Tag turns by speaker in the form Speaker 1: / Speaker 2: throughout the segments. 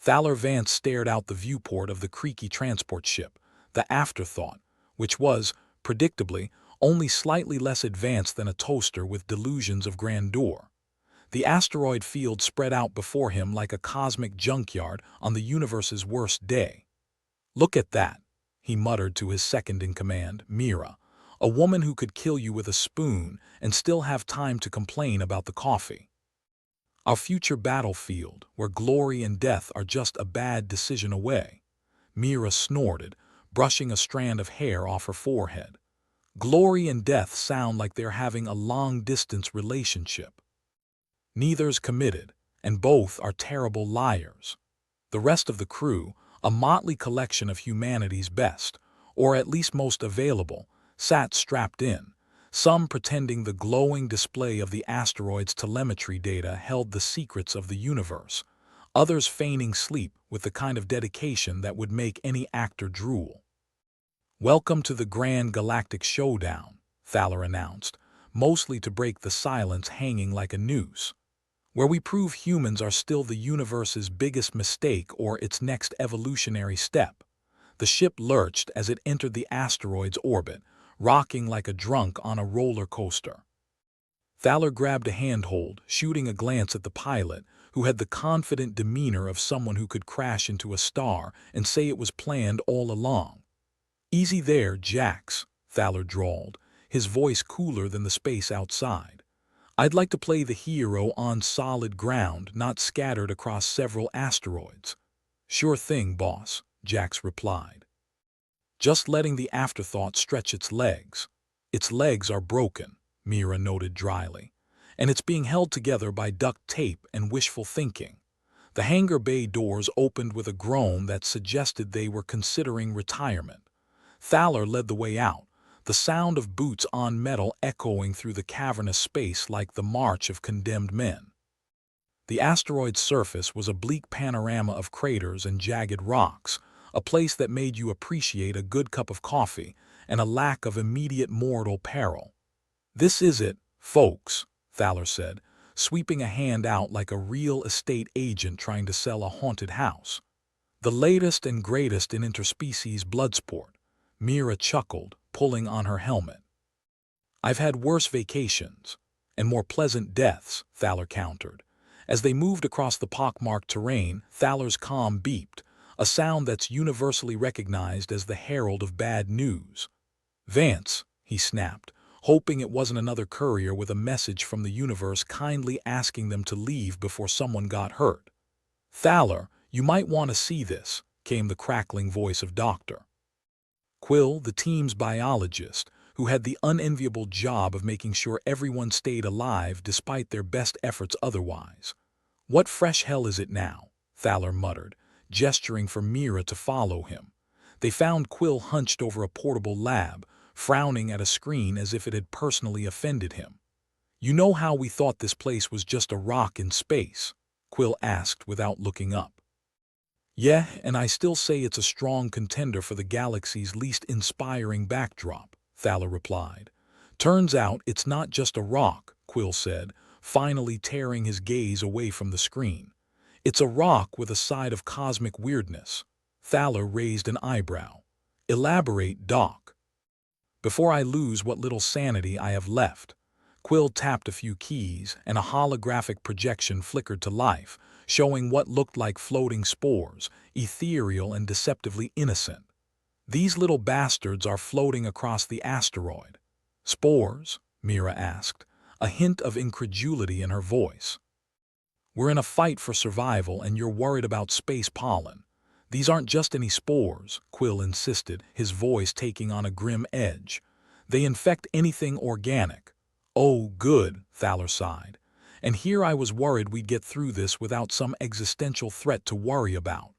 Speaker 1: Thaler Vance stared out the viewport of the creaky transport ship, the Afterthought, which was, predictably, only slightly less advanced than a toaster with delusions of grandeur. The asteroid field spread out before him like a cosmic junkyard on the universe's worst day. "Look at that," he muttered to his second-in-command, Mira, a woman who could kill you with a spoon and still have time to complain about the coffee. "Our future battlefield, where glory and death are just a bad decision away," Mira snorted, brushing a strand of hair off her forehead. "Glory and death sound like they're having a long-distance relationship. Neither's committed, and both are terrible liars." The rest of the crew, a motley collection of humanity's best, or at least most available, sat strapped in, some pretending the glowing display of the asteroid's telemetry data held the secrets of the universe, others feigning sleep with the kind of dedication that would make any actor drool. "Welcome to the Grand Galactic Showdown," Thaler announced, mostly to break the silence hanging like a noose, "where we prove humans are still the universe's biggest mistake or its next evolutionary step." The ship lurched as it entered the asteroid's orbit, rocking like a drunk on a roller coaster. Thaler grabbed a handhold, shooting a glance at the pilot, who had the confident demeanor of someone who could crash into a star and say it was planned all along. "Easy there, Jax," Thaler drawled, his voice cooler than the space outside. "I'd like to play the hero on solid ground, not scattered across several asteroids." "Sure thing, boss," Jax replied. "Just letting the Afterthought stretch its legs." "Its legs are broken," Mira noted dryly, "and it's being held together by duct tape and wishful thinking." The hangar bay doors opened with a groan that suggested they were considering retirement. Thaler led the way out, the sound of boots on metal echoing through the cavernous space like the march of condemned men. The asteroid's surface was a bleak panorama of craters and jagged rocks, a place that made you appreciate a good cup of coffee and a lack of immediate mortal peril. "This is it, folks," Thaler said, sweeping a hand out like a real estate agent trying to sell a haunted house. "The latest and greatest in interspecies bloodsport," Mira chuckled, pulling on her helmet. "I've had worse vacations, and more pleasant deaths," Thaler countered. As they moved across the pockmarked terrain, Thaler's comm beeped, a sound that's universally recognized as the herald of bad news. "Vance," he snapped, hoping it wasn't another courier with a message from the universe kindly asking them to leave before someone got hurt. "Thaler, you might want to see this," came the crackling voice of Dr. Quill, the team's biologist, who had the unenviable job of making sure everyone stayed alive despite their best efforts otherwise. "What fresh hell is it now?" Thaler muttered, gesturing for Mira to follow him. They found Quill hunched over a portable lab, frowning at a screen as if it had personally offended him. "You know how we thought this place was just a rock in space?" Quill asked without looking up. "Yeah, and I still say it's a strong contender for the galaxy's least inspiring backdrop," Thaler replied. "Turns out it's not just a rock," Quill said, finally tearing his gaze away from the screen. "It's a rock with a side of cosmic weirdness." Thaler raised an eyebrow. "Elaborate, Doc." "Before I lose what little sanity I have left." Quill tapped a few keys, and a holographic projection flickered to life, showing what looked like floating spores, ethereal and deceptively innocent. "These little bastards are floating across the asteroid." "Spores?" Mira asked, a hint of incredulity in her voice. "We're in a fight for survival and you're worried about space pollen." "These aren't just any spores," Quill insisted, his voice taking on a grim edge. "They infect anything organic." "Oh, good," Thaler sighed. "And here I was worried we'd get through this without some existential threat to worry about."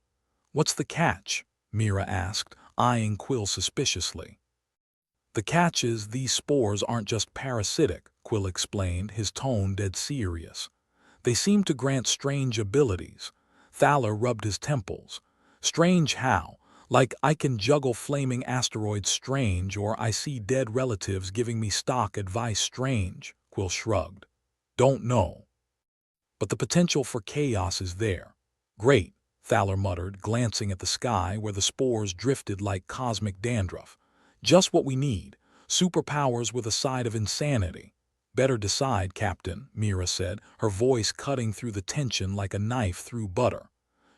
Speaker 1: "What's the catch?" Mira asked, eyeing Quill suspiciously. "The catch is these spores aren't just parasitic," Quill explained, his tone dead serious. "They seem to grant strange abilities." Thaler rubbed his temples. "Strange how? Like I can juggle flaming asteroids strange, or I see dead relatives giving me stock advice strange," Quill shrugged. "Don't know. But the potential for chaos is there." "Great," Thaler muttered, glancing at the sky where the spores drifted like cosmic dandruff. Just what we need. Superpowers with a side of insanity. Better decide, Captain, Mira said, her voice cutting through the tension like a knife through butter.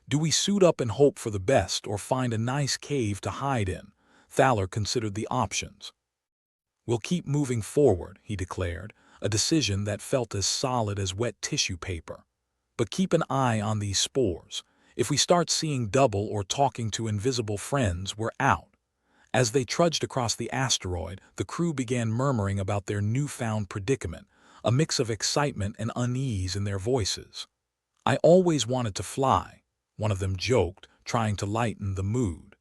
Speaker 1: Do we suit up and hope for the best or find a nice cave to hide in? Thaler considered the options. We'll keep moving forward, he declared, a decision that felt as solid as wet tissue paper. But keep an eye on these spores. If we start seeing double or talking to invisible friends, we're out. As they trudged across the asteroid, the crew began murmuring about their newfound predicament, a mix of excitement and unease in their voices. I always wanted to fly, one of them joked, trying to lighten the mood.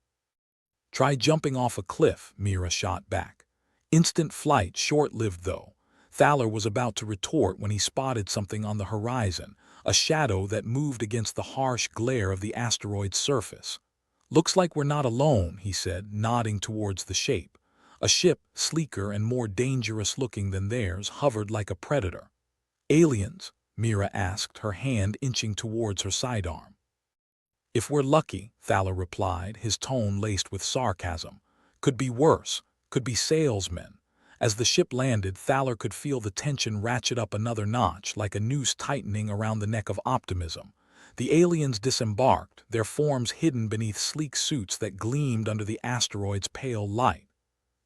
Speaker 1: Try jumping off a cliff, Mira shot back. Instant flight, short-lived though. Thaler was about to retort when he spotted something on the horizon, a shadow that moved against the harsh glare of the asteroid's surface. Looks like we're not alone, he said, nodding towards the shape. A ship, sleeker and more dangerous-looking than theirs, hovered like a predator. Aliens? Mira asked, her hand inching towards her sidearm. If we're lucky, Thaler replied, his tone laced with sarcasm. Could be worse, could be salesmen. As the ship landed, Thaler could feel the tension ratchet up another notch, like a noose tightening around the neck of optimism. The aliens disembarked, their forms hidden beneath sleek suits that gleamed under the asteroid's pale light.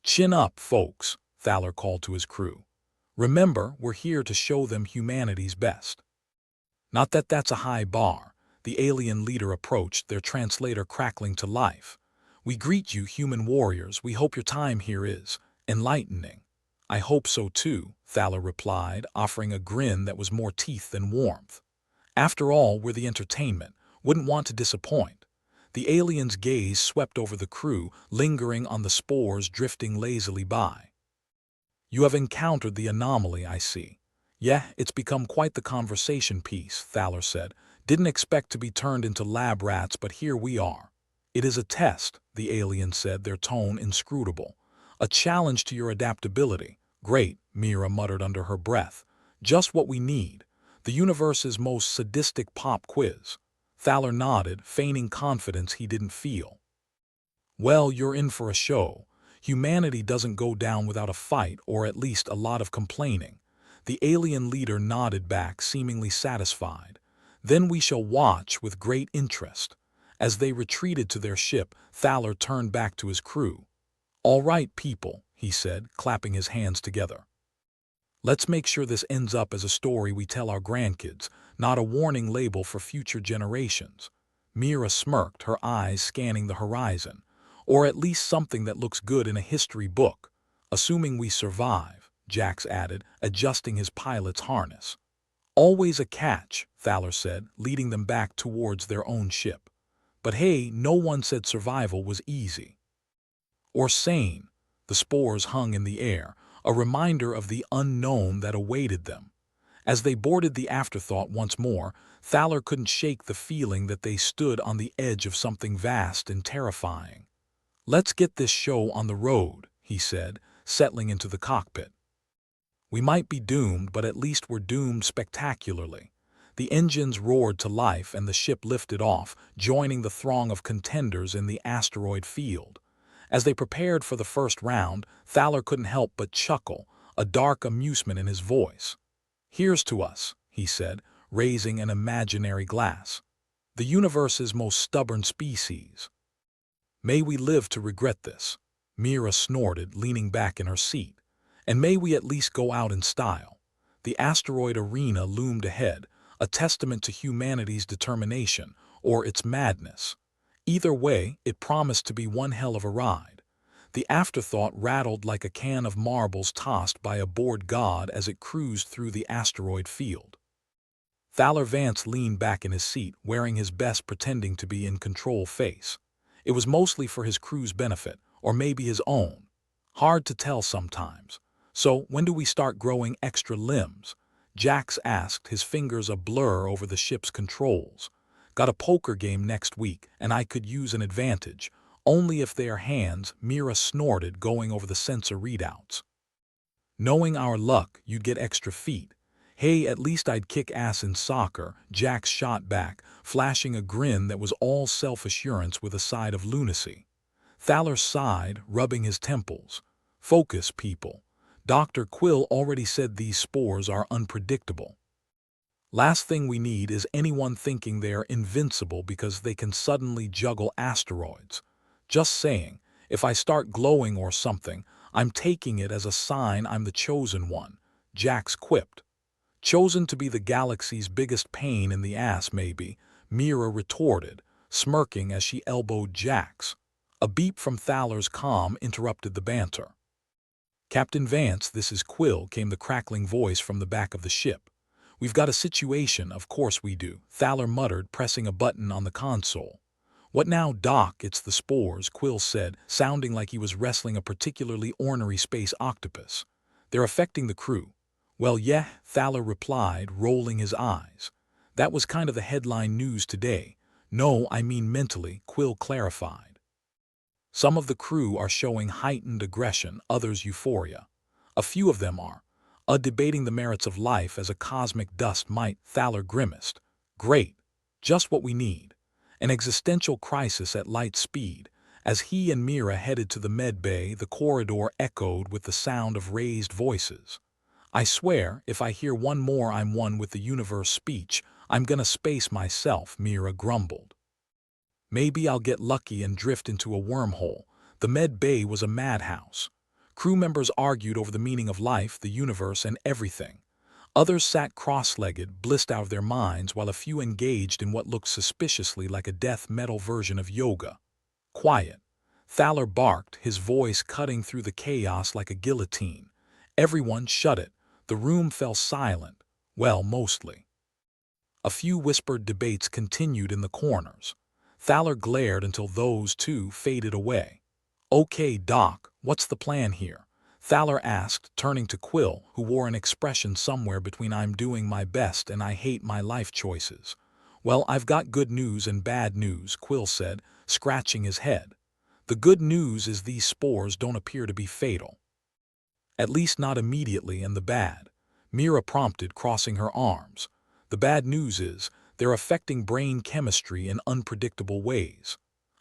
Speaker 1: Chin up, folks, Thaler called to his crew. Remember, we're here to show them humanity's best. Not that that's a high bar. The alien leader approached, their translator crackling to life. We greet you, human warriors. We hope your time here is enlightening. I hope so too, Thaler replied, offering a grin that was more teeth than warmth. After all, we're the entertainment. Wouldn't want to disappoint. The alien's gaze swept over the crew, lingering on the spores drifting lazily by. You have encountered the anomaly, I see. Yeah, it's become quite the conversation piece, Thaler said. Didn't expect to be turned into lab rats, but here we are. It is a test, the alien said, their tone inscrutable. A challenge to your adaptability. Great, Mira muttered under her breath. Just what we need. The universe's most sadistic pop quiz. Thaler nodded, feigning confidence he didn't feel. Well, you're in for a show. Humanity doesn't go down without a fight, or at least a lot of complaining. The alien leader nodded back, seemingly satisfied. Then we shall watch with great interest. As they retreated to their ship, Thaler turned back to his crew. All right, people, he said, clapping his hands together. Let's make sure this ends up as a story we tell our grandkids, not a warning label for future generations. Mira smirked, her eyes scanning the horizon. Or at least something that looks good in a history book. Assuming we survive, Jax added, adjusting his pilot's harness. Always a catch, Thaler said, leading them back towards their own ship. But hey, no one said survival was easy. Or sane. The spores hung in the air, a reminder of the unknown that awaited them. As they boarded the afterthought once more, Thaler couldn't shake the feeling that they stood on the edge of something vast and terrifying. Let's get this show on the road, he said, settling into the cockpit. We might be doomed, but at least we're doomed spectacularly. The engines roared to life and the ship lifted off, joining the throng of contenders in the asteroid field. As they prepared for the first round, Thaler couldn't help but chuckle, a dark amusement in his voice. Here's to us, he said, raising an imaginary glass. The universe's most stubborn species. May we live to regret this, Mira snorted, leaning back in her seat. And may we at least go out in style. The asteroid arena loomed ahead, a testament to humanity's determination, or its madness. Either way, it promised to be one hell of a ride. The afterthought rattled like a can of marbles tossed by a bored god as it cruised through the asteroid field. Thaler Vance leaned back in his seat, wearing his best pretending to be in control face. It was mostly for his crew's benefit, or maybe his own. Hard to tell sometimes. So, when do we start growing extra limbs? Jax asked, his fingers a blur over the ship's controls. Got a poker game next week, and I could use an advantage. Only if they are hands, Mira snorted, going over the sensor readouts. Knowing our luck, you'd get extra feet. "Hey, at least I'd kick ass in soccer," Jax shot back, flashing a grin that was all self-assurance with a side of lunacy. Thaler sighed, rubbing his temples. "Focus, people. Dr. Quill already said these spores are unpredictable. Last thing we need is anyone thinking they're invincible because they can suddenly juggle asteroids. Just saying, if I start glowing or something, I'm taking it as a sign I'm the chosen one," Jax quipped. "Chosen to be the galaxy's biggest pain in the ass, maybe," Mira retorted, smirking as she elbowed Jax. A beep from Thaler's comm interrupted the banter. "Captain Vance, this is Quill," came the crackling voice from the back of the ship. "We've got a situation, of course we do," Thaler muttered, pressing a button on the console. "What now, Doc? It's the spores," Quill said, sounding like he was wrestling a particularly ornery space octopus. "They're affecting the crew." "Well, yeah," Thaler replied, rolling his eyes. "That was kind of the headline news today." "No, I mean mentally," Quill clarified. "Some of the crew are showing heightened aggression, others euphoria. A few of them are debating the merits of life as a cosmic dust mite," Thaler grimaced. "Great. Just what we need. An existential crisis at light speed." As he and Mira headed to the med bay, the corridor echoed with the sound of raised voices. "I swear, if I hear one more I'm one with the universe speech, I'm gonna space myself," Mira grumbled. "Maybe I'll get lucky and drift into a wormhole." The med bay was a madhouse. Crew members argued over the meaning of life, the universe, and everything. Others sat cross-legged, blissed out of their minds, while a few engaged in what looked suspiciously like a death metal version of yoga. "Quiet," Thaler barked, his voice cutting through the chaos like a guillotine. Everyone shut it. The room fell silent. Well, mostly. A few whispered debates continued in the corners. Thaler glared until those too faded away. "Okay, Doc, what's the plan here?" Thaler asked, turning to Quill, who wore an expression somewhere between "I'm doing my best" and "I hate my life choices." "Well, I've got good news and bad news," Quill said, scratching his head. "The good news is these spores don't appear to be fatal. At least not immediately, and the bad," Mira prompted, crossing her arms. "The bad news is they're affecting brain chemistry in unpredictable ways.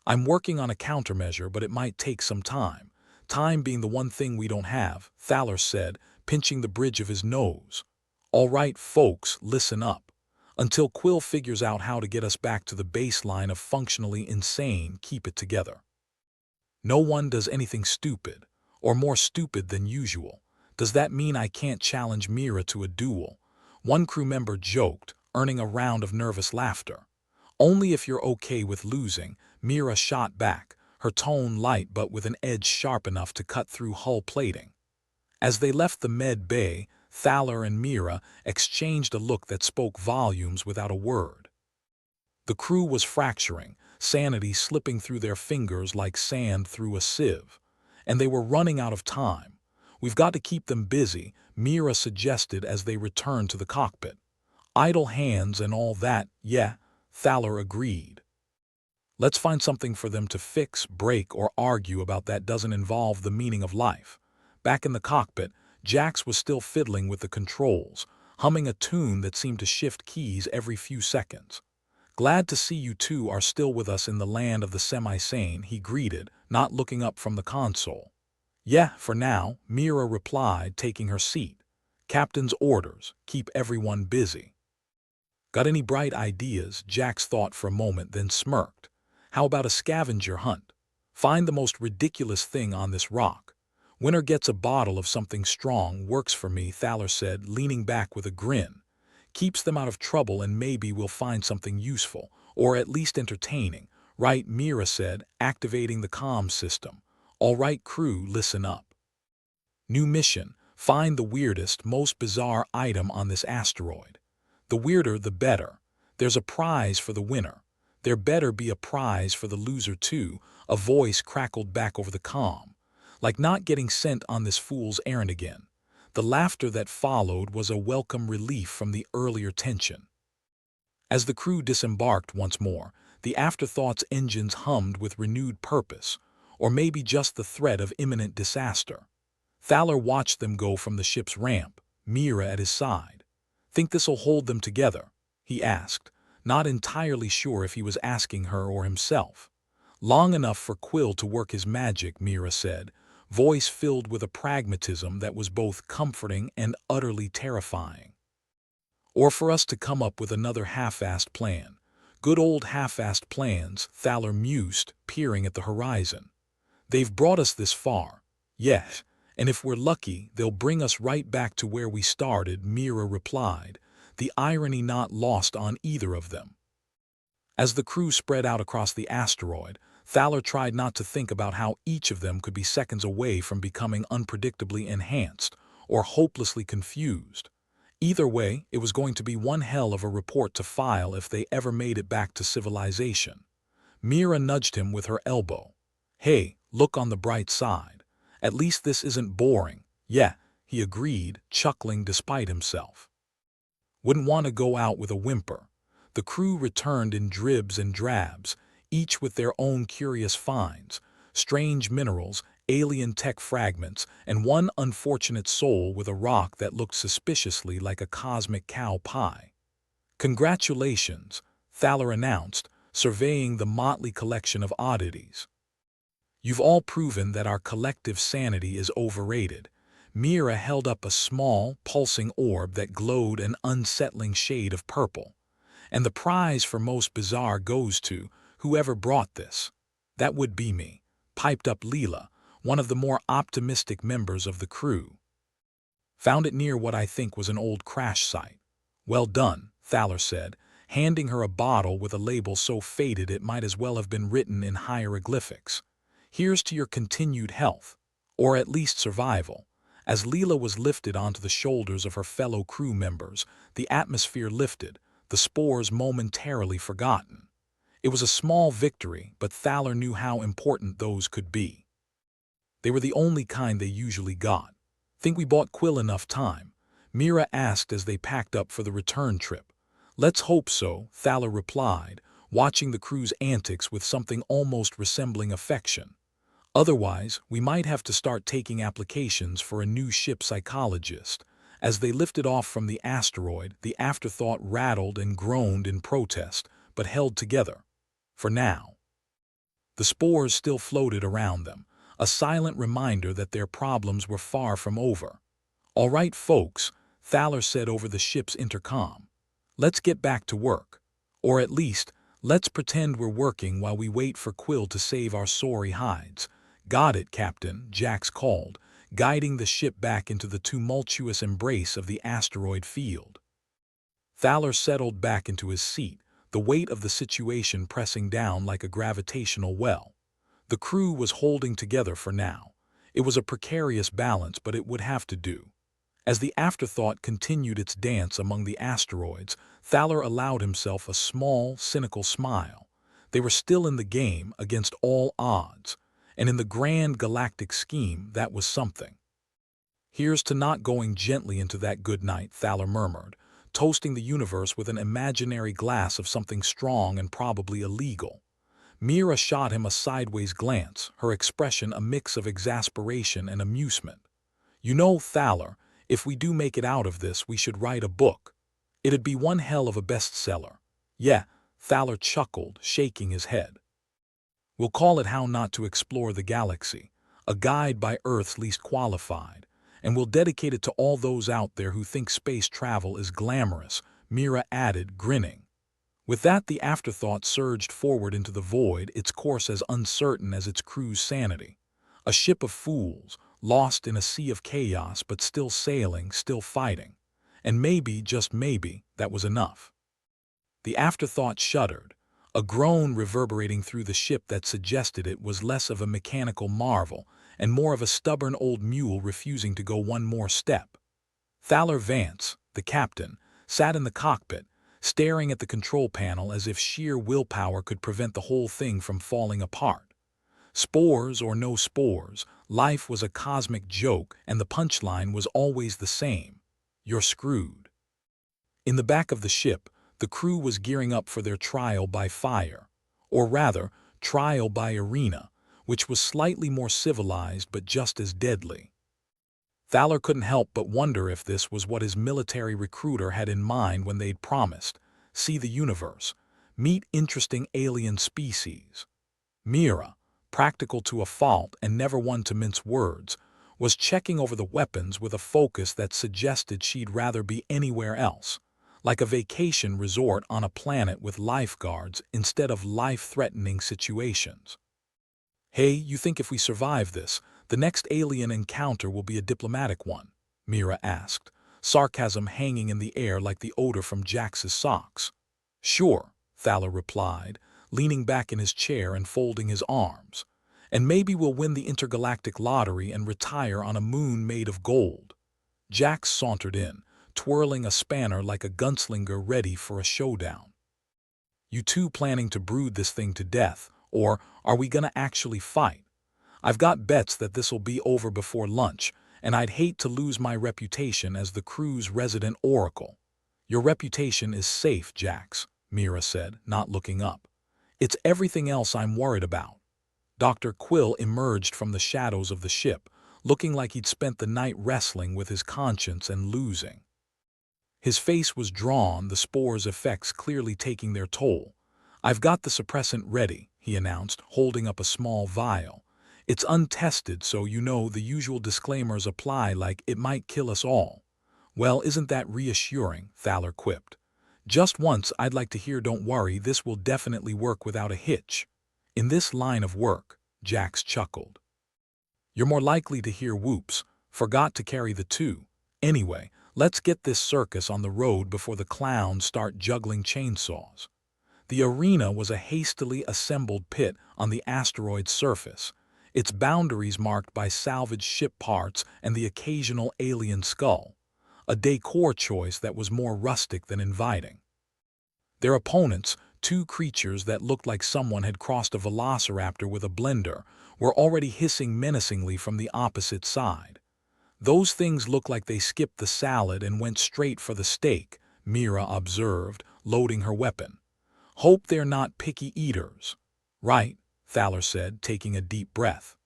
Speaker 1: I'm working on a countermeasure, but it might take some time. Time being the one thing we don't have," Thaler said, pinching the bridge of his nose. "All right, folks, listen up. Until Quill figures out how to get us back to the baseline of functionally insane, keep it together. No one does anything stupid, or more stupid than usual." "Does that mean I can't challenge Mira to a duel?" one crew member joked, earning a round of nervous laughter. "Only if you're okay with losing," Mira shot back, her tone light but with an edge sharp enough to cut through hull plating. As they left the med bay, Thaler and Mira exchanged a look that spoke volumes without a word. The crew was fracturing, sanity slipping through their fingers like sand through a sieve. And they were running out of time. "We've got to keep them busy," Mira suggested as they returned to the cockpit. "Idle hands and all that, yeah," Thaler agreed. "Let's find something for them to fix, break, or argue about that doesn't involve the meaning of life." Back in the cockpit, Jax was still fiddling with the controls, humming a tune that seemed to shift keys every few seconds. "Glad to see you two are still with us in the land of the semi-sane," he greeted, not looking up from the console. "Yeah, for now," Mira replied, taking her seat. "Captain's orders, keep everyone busy." "Got any bright ideas?" Jax thought for a moment, then smirked. "How about a scavenger hunt? Find the most ridiculous thing on this rock. Winner gets a bottle of something strong." "Works for me," Thaler said, leaning back with a grin. "Keeps them out of trouble and maybe we'll find something useful, or at least entertaining." "Right," Mira said, activating the comm system. "All right, crew, listen up. New mission, find the weirdest, most bizarre item on this asteroid. The weirder, the better. There's a prize for the winner. There better be a prize for the loser too," a voice crackled back over the comm. "Like not getting sent on this fool's errand again." The laughter that followed was a welcome relief from the earlier tension. As the crew disembarked once more, the afterthought's engines hummed with renewed purpose, or maybe just the threat of imminent disaster. Thaler watched them go from the ship's ramp, Mira at his side. Think this'll hold them together? He asked, not entirely sure if he was asking her or himself. Long enough for Quill to work his magic, Mira said, voice filled with a pragmatism that was both comforting and utterly terrifying. Or for us to come up with another half-assed plan. Good old half-assed plans, Thaler mused, peering at the horizon. They've brought us this far. Yes, and if we're lucky, they'll bring us right back to where we started, Mira replied, the irony not lost on either of them. As the crew spread out across the asteroid, Thaler tried not to think about how each of them could be seconds away from becoming unpredictably enhanced or hopelessly confused. Either way, it was going to be one hell of a report to file if they ever made it back to civilization. Mira nudged him with her elbow. Hey, look on the bright side. At least this isn't boring. Yeah, he agreed, chuckling despite himself. Wouldn't want to go out with a whimper. The crew returned in dribs and drabs, each with their own curious finds, strange minerals, alien tech fragments, and one unfortunate soul with a rock that looked suspiciously like a cosmic cow pie. Congratulations, Thaler announced, surveying the motley collection of oddities. You've all proven that our collective sanity is overrated. Mira held up a small, pulsing orb that glowed an unsettling shade of purple. And the prize for most bizarre goes to whoever brought this. That would be me, piped up Leela, one of the more optimistic members of the crew. Found it near what I think was an old crash site. Well done, Thaler said, handing her a bottle with a label so faded it might as well have been written in hieroglyphics. Here's to your continued health, or at least survival. As Leela was lifted onto the shoulders of her fellow crew members, the atmosphere lifted, the spores momentarily forgotten. It was a small victory, but Thaler knew how important those could be. They were the only kind they usually got. Think we bought Quill enough time? Mira asked as they packed up for the return trip. Let's hope so, Thaler replied, watching the crew's antics with something almost resembling affection. Otherwise, we might have to start taking applications for a new ship psychologist. As they lifted off from the asteroid, the afterthought rattled and groaned in protest, but held together. For now. The spores still floated around them, a silent reminder that their problems were far from over. All right, folks, Thaler said over the ship's intercom. Let's get back to work. Or at least, let's pretend we're working while we wait for Quill to save our sorry hides. Got it, Captain, Jax called, guiding the ship back into the tumultuous embrace of the asteroid field. Thaler settled back into his seat, the weight of the situation pressing down like a gravitational well. The crew was holding together for now. It was a precarious balance, but it would have to do. As the afterthought continued its dance among the asteroids, Thaler allowed himself a small, cynical smile. They were still in the game against all odds, and in the grand galactic scheme, that was something. Here's to not going gently into that good night, Thaler murmured, toasting the universe with an imaginary glass of something strong and probably illegal. Mira shot him a sideways glance, her expression a mix of exasperation and amusement. You know, Thaler, if we do make it out of this, we should write a book. It'd be one hell of a bestseller. Yeah, Thaler chuckled, shaking his head. We'll call it How Not to Explore the Galaxy, a guide by Earth's least qualified, and we'll dedicate it to all those out there who think space travel is glamorous, Mira added, grinning. With that, the afterthought surged forward into the void, its course as uncertain as its crew's sanity. A ship of fools, lost in a sea of chaos but still sailing, still fighting. And maybe, just maybe, that was enough. The afterthought shuddered, a groan reverberating through the ship that suggested it was less of a mechanical marvel and more of a stubborn old mule refusing to go one more step. Thaler Vance, the captain, sat in the cockpit, staring at the control panel as if sheer willpower could prevent the whole thing from falling apart. Spores or no spores, life was a cosmic joke, and the punchline was always the same. You're screwed. In the back of the ship, the crew was gearing up for their trial by fire, or rather, trial by arena, which was slightly more civilized but just as deadly. Thaler couldn't help but wonder if this was what his military recruiter had in mind when they'd promised, see the universe, meet interesting alien species. Mira, practical to a fault and never one to mince words, was checking over the weapons with a focus that suggested she'd rather be anywhere else, like a vacation resort on a planet with lifeguards instead of life-threatening situations. "Hey, you think if we survive this, the next alien encounter will be a diplomatic one?" Mira asked, sarcasm hanging in the air like the odor from Jax's socks. "Sure," Thaler replied, leaning back in his chair and folding his arms. "And maybe we'll win the intergalactic lottery and retire on a moon made of gold." Jax sauntered in, twirling a spanner like a gunslinger ready for a showdown. "You two planning to brood this thing to death, or are we gonna actually fight? I've got bets that this'll be over before lunch, and I'd hate to lose my reputation as the crew's resident oracle." "Your reputation is safe, Jax," Mira said, not looking up. "It's everything else I'm worried about." Dr. Quill emerged from the shadows of the ship, looking like he'd spent the night wrestling with his conscience and losing. His face was drawn, the spore's effects clearly taking their toll. "I've got the suppressant ready," he announced, holding up a small vial. "It's untested, so you know the usual disclaimers apply, like it might kill us all." "Well, isn't that reassuring?" Thaler quipped. "Just once I'd like to hear 'don't worry, this will definitely work' without a hitch." "In this line of work," Jax chuckled, "you're more likely to hear whoops. Forgot to carry the two. Anyway, let's get this circus on the road before the clowns start juggling chainsaws." The arena was a hastily assembled pit on the asteroid's surface, its boundaries marked by salvaged ship parts and the occasional alien skull, a decor choice that was more rustic than inviting. Their opponents, two creatures that looked like someone had crossed a velociraptor with a blender, were already hissing menacingly from the opposite side. "Those things look like they skipped the salad and went straight for the steak," Mira observed, loading her weapon. "Hope they're not picky eaters." "Right," Thaler said, taking a deep breath.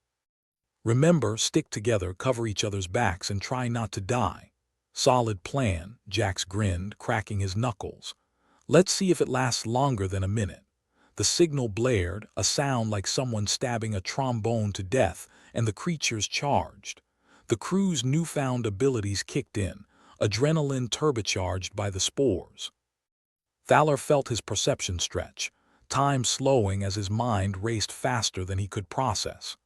Speaker 1: "Remember, stick together, cover each other's backs, and try not to die." "Solid plan," Jax grinned, cracking his knuckles. "Let's see if it lasts longer than a minute." The signal blared, a sound like someone stabbing a trombone to death, and the creatures charged. The crew's newfound abilities kicked in, adrenaline turbocharged by the spores. Thaler felt his perception stretch, time slowing as his mind raced faster than he could process.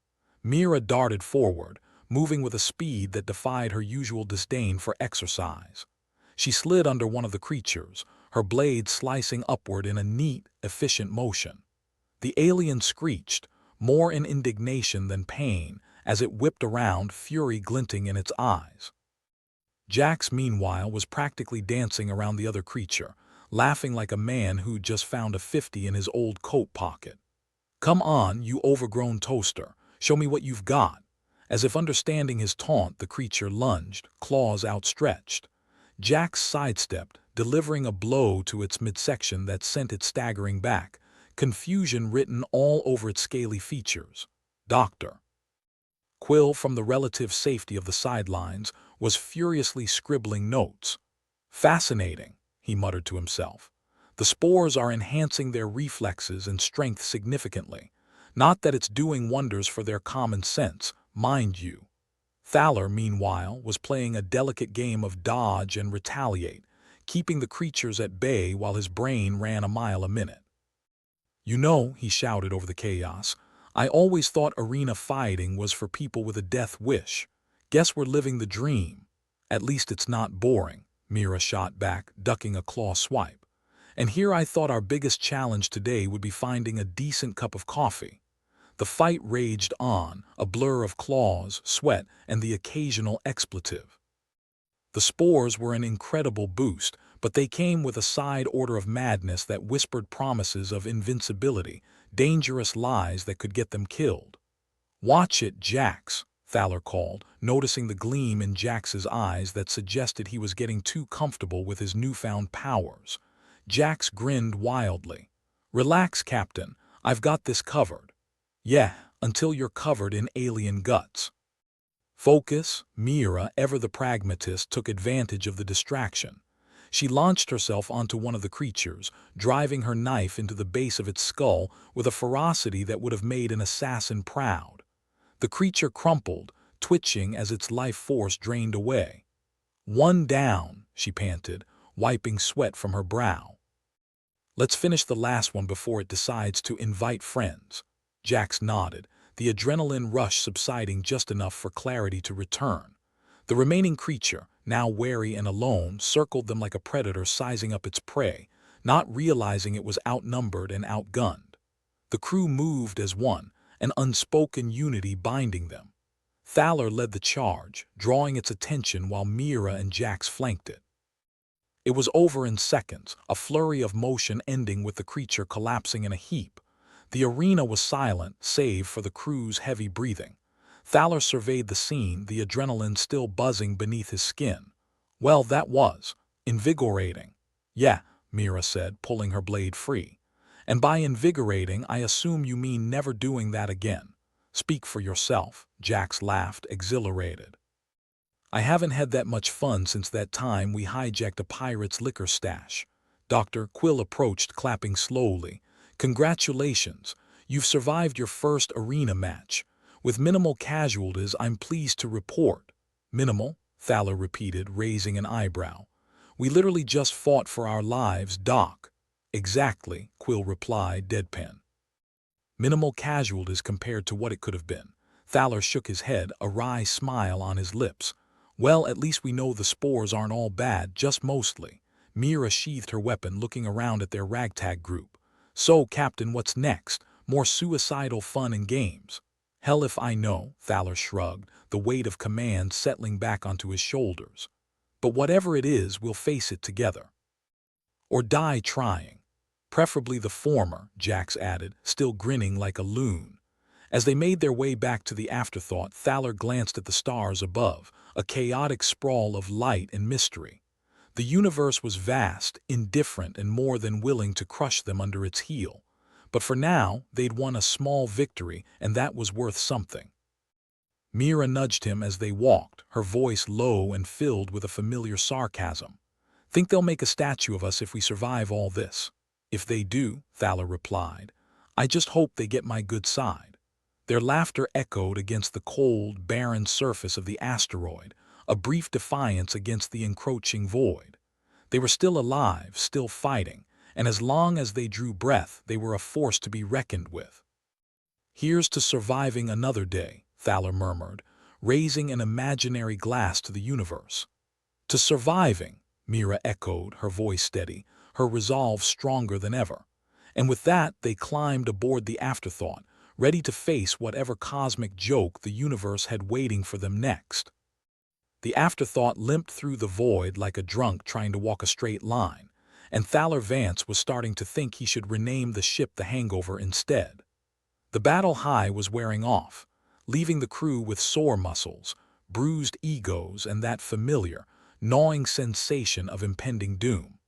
Speaker 1: Mira darted forward, moving with a speed that defied her usual disdain for exercise. She slid under one of the creatures, her blade slicing upward in a neat, efficient motion. The alien screeched, more in indignation than pain, as it whipped around, fury glinting in its eyes. Jax, meanwhile, was practically dancing around the other creature, laughing like a man who'd just found a 50 in his old coat pocket. "Come on, you overgrown toaster, show me what you've got." As if understanding his taunt, the creature lunged, claws outstretched. Jax sidestepped, delivering a blow to its midsection that sent it staggering back, confusion written all over its scaly features. Dr. Quill, from the relative safety of the sidelines, was furiously scribbling notes. "Fascinating," he muttered to himself. "The spores are enhancing their reflexes and strength significantly. Not that it's doing wonders for their common sense, mind you." Thaler, meanwhile, was playing a delicate game of dodge and retaliate, keeping the creatures at bay while his brain ran a mile a minute. "You know," he shouted over the chaos, "I always thought arena fighting was for people with a death wish. Guess we're living the dream." "At least it's not boring," Mira shot back, ducking a claw swipe. "And here I thought our biggest challenge today would be finding a decent cup of coffee." The fight raged on, a blur of claws, sweat, and the occasional expletive. The spores were an incredible boost, but they came with a side order of madness that whispered promises of invincibility, dangerous lies that could get them killed. "Watch it, Jax," Thaler called, noticing the gleam in Jax's eyes that suggested he was getting too comfortable with his newfound powers. Jax grinned wildly. "Relax, Captain, I've got this covered." "Yeah, until you're covered in alien guts." Focus, Mira, ever the pragmatist, took advantage of the distraction. She launched herself onto one of the creatures, driving her knife into the base of its skull with a ferocity that would have made an assassin proud. The creature crumpled, twitching as its life force drained away. "One down," she panted, wiping sweat from her brow. "Let's finish the last one before it decides to invite friends." Jax nodded, the adrenaline rush subsiding just enough for clarity to return. The remaining creature, now wary and alone, circled them like a predator sizing up its prey, not realizing it was outnumbered and outgunned. The crew moved as one, an unspoken unity binding them. Thaler led the charge, drawing its attention while Mira and Jax flanked it. It was over in seconds, a flurry of motion ending with the creature collapsing in a heap. The arena was silent, save for the crew's heavy breathing. Thaler surveyed the scene, the adrenaline still buzzing beneath his skin. "Well, that was invigorating." "Yeah," Mira said, pulling her blade free. "And by invigorating, I assume you mean never doing that again." "Speak for yourself," Jax laughed, exhilarated. "I haven't had that much fun since that time we hijacked a pirate's liquor stash." Dr. Quill approached, clapping slowly. "Congratulations, you've survived your first arena match. With minimal casualties, I'm pleased to report." "Minimal?" Thaler repeated, raising an eyebrow. "We literally just fought for our lives, Doc." "Exactly," Quill replied, deadpan. "Minimal casualties compared to what it could have been." Thaler shook his head, a wry smile on his lips. "Well, at least we know the spores aren't all bad, just mostly." Mira sheathed her weapon, looking around at their ragtag group. "So, Captain, what's next? More suicidal fun and games?" "Hell if I know," Thaler shrugged, the weight of command settling back onto his shoulders. "But whatever it is, we'll face it together. Or die trying." "Preferably the former," Jax added, still grinning like a loon. As they made their way back to the afterthought, Thaler glanced at the stars above, a chaotic sprawl of light and mystery. The universe was vast, indifferent, and more than willing to crush them under its heel. But for now, they'd won a small victory, and that was worth something. Mira nudged him as they walked, her voice low and filled with a familiar sarcasm. "Think they'll make a statue of us if we survive all this?" "If they do," Thaler replied, "I just hope they get my good side." Their laughter echoed against the cold, barren surface of the asteroid, a brief defiance against the encroaching void. They were still alive, still fighting, and as long as they drew breath, they were a force to be reckoned with. "Here's to surviving another day," Thaler murmured, raising an imaginary glass to the universe. "To surviving," Mira echoed, her voice steady, her resolve stronger than ever. And with that, they climbed aboard the afterthought, ready to face whatever cosmic joke the universe had waiting for them next. The afterthought limped through the void like a drunk trying to walk a straight line, and Thaler Vance was starting to think he should rename the ship the Hangover instead. The battle high was wearing off, leaving the crew with sore muscles, bruised egos, and that familiar, gnawing sensation of impending doom.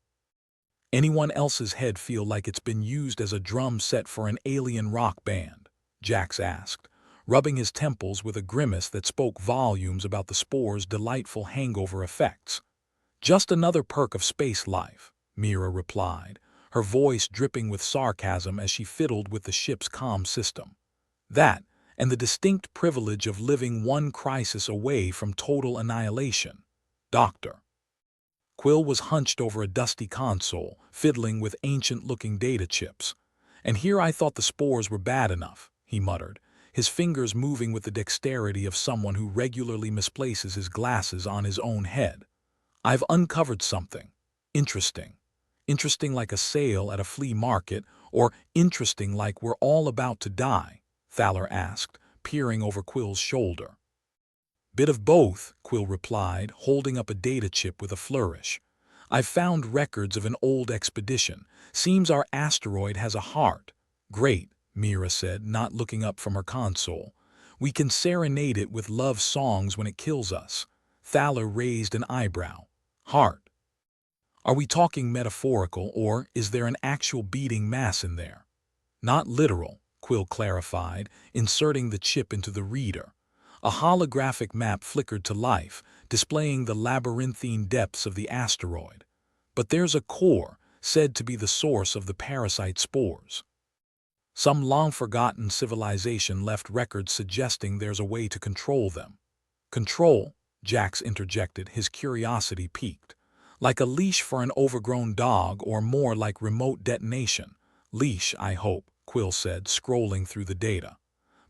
Speaker 1: "Anyone else's head feel like it's been used as a drum set for an alien rock band?" Jax asked, rubbing his temples with a grimace that spoke volumes about the spore's delightful hangover effects. "Just another perk of space life," Mira replied, her voice dripping with sarcasm as she fiddled with the ship's comm system. "That, and the distinct privilege of living one crisis away from total annihilation. Doctor." Quill was hunched over a dusty console, fiddling with ancient-looking data chips. "And here I thought the spores were bad enough," he muttered, his fingers moving with the dexterity of someone who regularly misplaces his glasses on his own head. "I've uncovered something. Interesting. Interesting like a sale at a flea market, or interesting like we're all about to die?" Thaler asked, peering over Quill's shoulder. "Bit of both," Quill replied, holding up a data chip with a flourish. "I've found records of an old expedition. Seems our asteroid has a heart." "Great," Mira said, not looking up from her console. "We can serenade it with love songs when it kills us." Thaler raised an eyebrow. "Heart? Are we talking metaphorical, or is there an actual beating mass in there?" "Not literal," Quill clarified, inserting the chip into the reader. A holographic map flickered to life, displaying the labyrinthine depths of the asteroid. But there's a core, said to be the source of the parasite spores. Some long-forgotten civilization left records suggesting there's a way to control them. Control? Jax interjected, his curiosity piqued. Like a leash for an overgrown dog, or more like remote detonation? Leash, I hope, Quill said, scrolling through the data.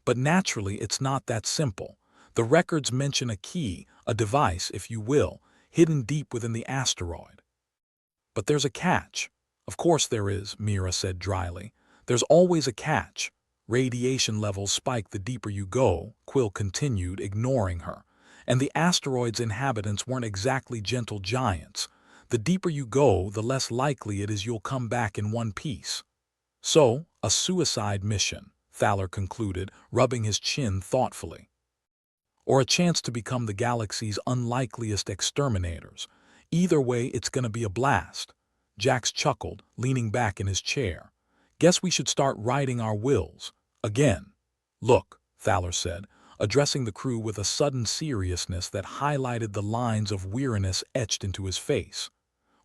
Speaker 1: But naturally, it's not that simple. The records mention a key, a device, if you will, hidden deep within the asteroid. But there's a catch. Of course there is, Mira said dryly. There's always a catch. Radiation levels spike the deeper you go, Quill continued, ignoring her. And the asteroid's inhabitants weren't exactly gentle giants. The deeper you go, the less likely it is you'll come back in one piece. So, a suicide mission, Thaler concluded, rubbing his chin thoughtfully. Or a chance to become the galaxy's unlikeliest exterminators. Either way, it's gonna be a blast. Jax chuckled, leaning back in his chair. Guess we should start writing our wills. Again. Look, Thaler said, addressing the crew with a sudden seriousness that highlighted the lines of weariness etched into his face.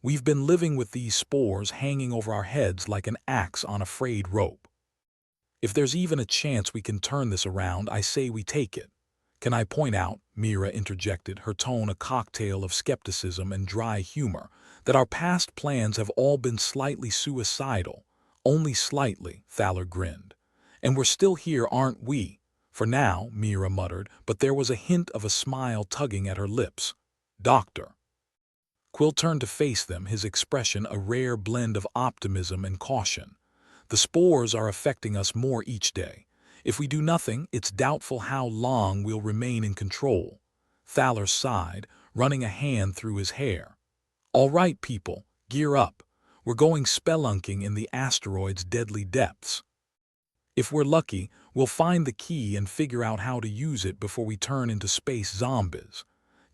Speaker 1: We've been living with these spores hanging over our heads like an axe on a frayed rope. If there's even a chance we can turn this around, I say we take it. Can I point out, Mira interjected, her tone a cocktail of skepticism and dry humor, that our past plans have all been slightly suicidal? Only slightly, Thaler grinned. And we're still here, aren't we? For now, Mira muttered, but there was a hint of a smile tugging at her lips. Doctor. Quill turned to face them, his expression a rare blend of optimism and caution. The spores are affecting us more each day. If we do nothing, it's doubtful how long we'll remain in control. Thaler sighed, running a hand through his hair. All right, people, gear up. We're going spelunking in the asteroid's deadly depths. If we're lucky, we'll find the key and figure out how to use it before we turn into space zombies.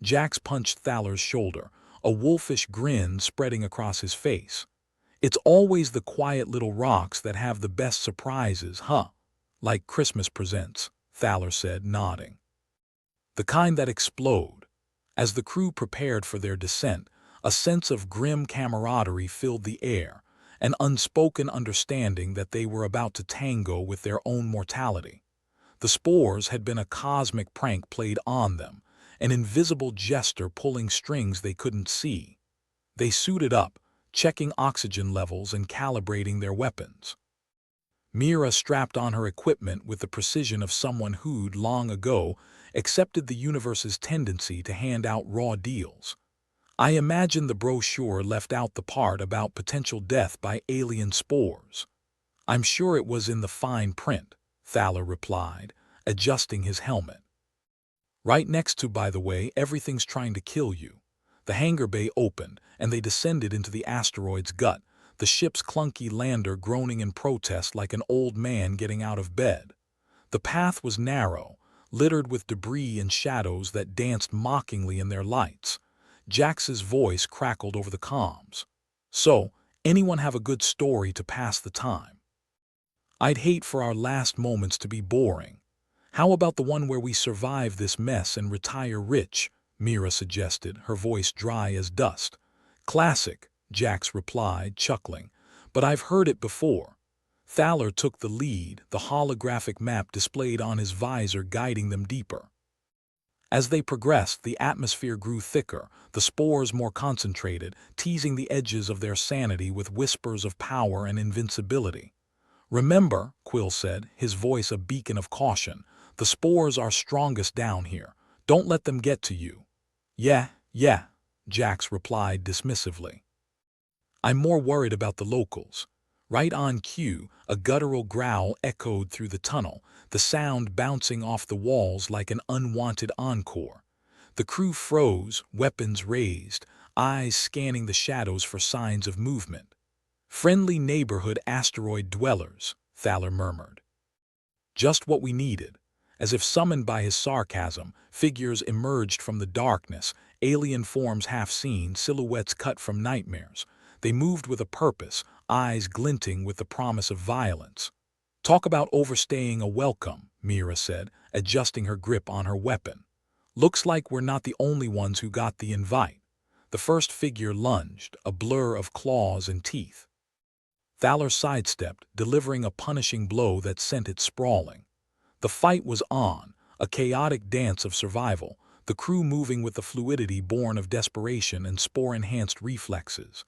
Speaker 1: Jax punched Thaler's shoulder, a wolfish grin spreading across his face. It's always the quiet little rocks that have the best surprises, huh? Like Christmas presents, Thaler said, nodding. The kind that explode. As the crew prepared for their descent, a sense of grim camaraderie filled the air, an unspoken understanding that they were about to tango with their own mortality. The spores had been a cosmic prank played on them, an invisible jester pulling strings they couldn't see. They suited up, checking oxygen levels and calibrating their weapons. Mira strapped on her equipment with the precision of someone who'd, long ago, accepted the universe's tendency to hand out raw deals. I imagine the brochure left out the part about potential death by alien spores. I'm sure it was in the fine print, Thaler replied, adjusting his helmet. Right next to, by the way, everything's trying to kill you. The hangar bay opened, and they descended into the asteroid's gut, the ship's clunky lander groaning in protest like an old man getting out of bed. The path was narrow, littered with debris and shadows that danced mockingly in their lights. Jax's voice crackled over the comms. So, anyone have a good story to pass the time? I'd hate for our last moments to be boring. How about the one where we survive this mess and retire rich? Mira suggested, her voice dry as dust. Classic, Jax replied, chuckling. But I've heard it before. Thaler took the lead, the holographic map displayed on his visor guiding them deeper. As they progressed, the atmosphere grew thicker, the spores more concentrated, teasing the edges of their sanity with whispers of power and invincibility. Remember, Quill said, his voice a beacon of caution, the spores are strongest down here. Don't let them get to you. Yeah, Jax replied dismissively. I'm more worried about the locals. Right on cue, a guttural growl echoed through the tunnel, the sound bouncing off the walls like an unwanted encore. The crew froze, weapons raised, eyes scanning the shadows for signs of movement. Friendly neighborhood asteroid dwellers, Thaler murmured. Just what we needed. As if summoned by his sarcasm, figures emerged from the darkness, alien forms half seen, silhouettes cut from nightmares. They moved with a purpose, eyes glinting with the promise of violence. Talk about overstaying a welcome, Mira said, adjusting her grip on her weapon. Looks like we're not the only ones who got the invite. The first figure lunged, a blur of claws and teeth. Thaler sidestepped, delivering a punishing blow that sent it sprawling. The fight was on, a chaotic dance of survival, the crew moving with the fluidity born of desperation and spore-enhanced reflexes.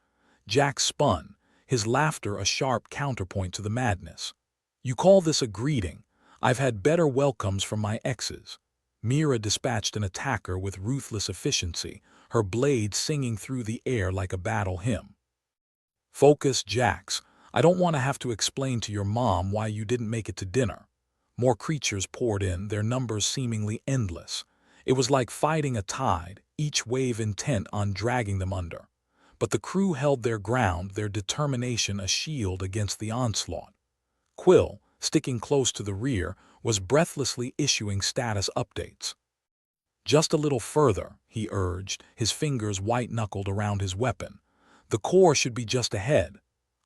Speaker 1: Jack spun, his laughter a sharp counterpoint to the madness. "You call this a greeting? I've had better welcomes from my exes." Mira dispatched an attacker with ruthless efficiency, her blade singing through the air like a battle hymn. "Focus, Jax. I don't want to have to explain to your mom why you didn't make it to dinner." More creatures poured in, their numbers seemingly endless. It was like fighting a tide, each wave intent on dragging them under. But the crew held their ground, their determination a shield against the onslaught. Quill, sticking close to the rear, was breathlessly issuing status updates. "Just a little further," he urged, his fingers white-knuckled around his weapon. "The core should be just ahead."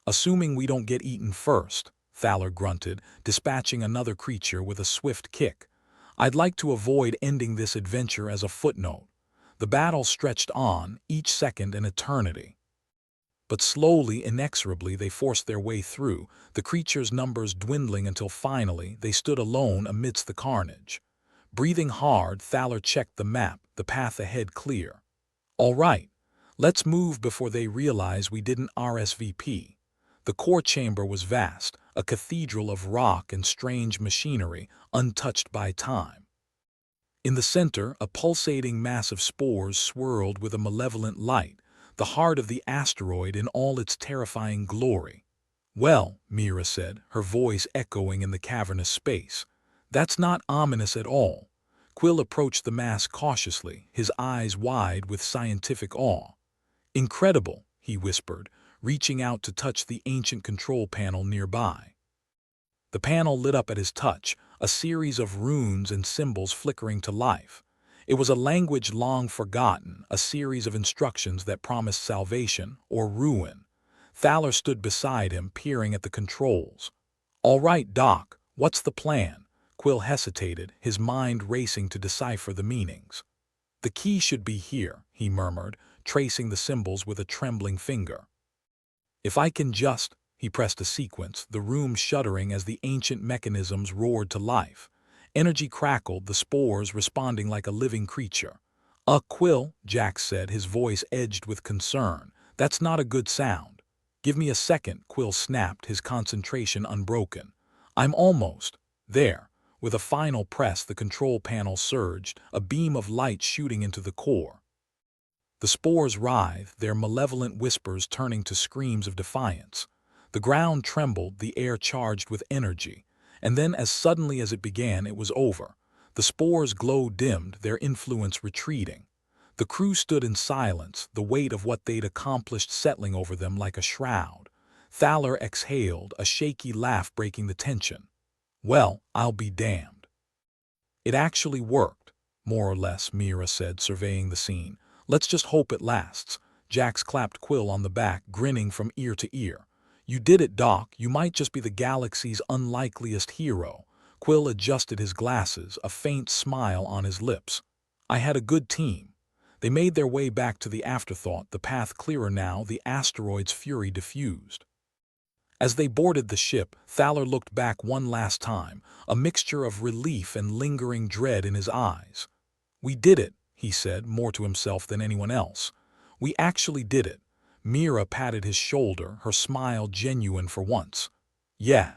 Speaker 1: "Assuming we don't get eaten first," Thaler grunted, dispatching another creature with a swift kick. "I'd like to avoid ending this adventure as a footnote." The battle stretched on, each second an eternity. But slowly, inexorably, they forced their way through, the creatures' numbers dwindling until finally they stood alone amidst the carnage. Breathing hard, Thaler checked the map, the path ahead clear. "All right, let's move before they realize we didn't RSVP." The core chamber was vast, a cathedral of rock and strange machinery, untouched by time. In the center, a pulsating mass of spores swirled with a malevolent light, the heart of the asteroid in all its terrifying glory. "Well," Mira said, her voice echoing in the cavernous space, "that's not ominous at all." Quill approached the mass cautiously, his eyes wide with scientific awe. "Incredible," he whispered, reaching out to touch the ancient control panel nearby. The panel lit up at his touch, a series of runes and symbols flickering to life. It was a language long forgotten, a series of instructions that promised salvation or ruin. Thaler stood beside him, peering at the controls. "All right, Doc, what's the plan?" Quill hesitated, his mind racing to decipher the meanings. "The key should be here," he murmured, tracing the symbols with a trembling finger. "If I can just—" He pressed a sequence, the room shuddering as the ancient mechanisms roared to life. Energy crackled, the spores responding like a living creature. Quill," Jack said, his voice edged with concern. "That's not a good sound." "Give me a second," Quill snapped, his concentration unbroken. "I'm almost there." With a final press, the control panel surged, a beam of light shooting into the core. The spores writhed, their malevolent whispers turning to screams of defiance. The ground trembled, the air charged with energy. And then, as suddenly as it began, it was over. The spores' glow dimmed, their influence retreating. The crew stood in silence, the weight of what they'd accomplished settling over them like a shroud. Thaler exhaled, a shaky laugh breaking the tension. "Well, I'll be damned." "It actually worked, more or less," Mira said, surveying the scene. "Let's just hope it lasts." Jax clapped Quill on the back, grinning from ear to ear. "You did it, Doc. You might just be the galaxy's unlikeliest hero." Quill adjusted his glasses, a faint smile on his lips. "I had a good team." They made their way back to the afterthought, the path clearer now, the asteroid's fury diffused. As they boarded the ship, Thaler looked back one last time, a mixture of relief and lingering dread in his eyes. "We did it," he said, more to himself than anyone else. "We actually did it." Mira patted his shoulder, her smile genuine for once. "Yeah.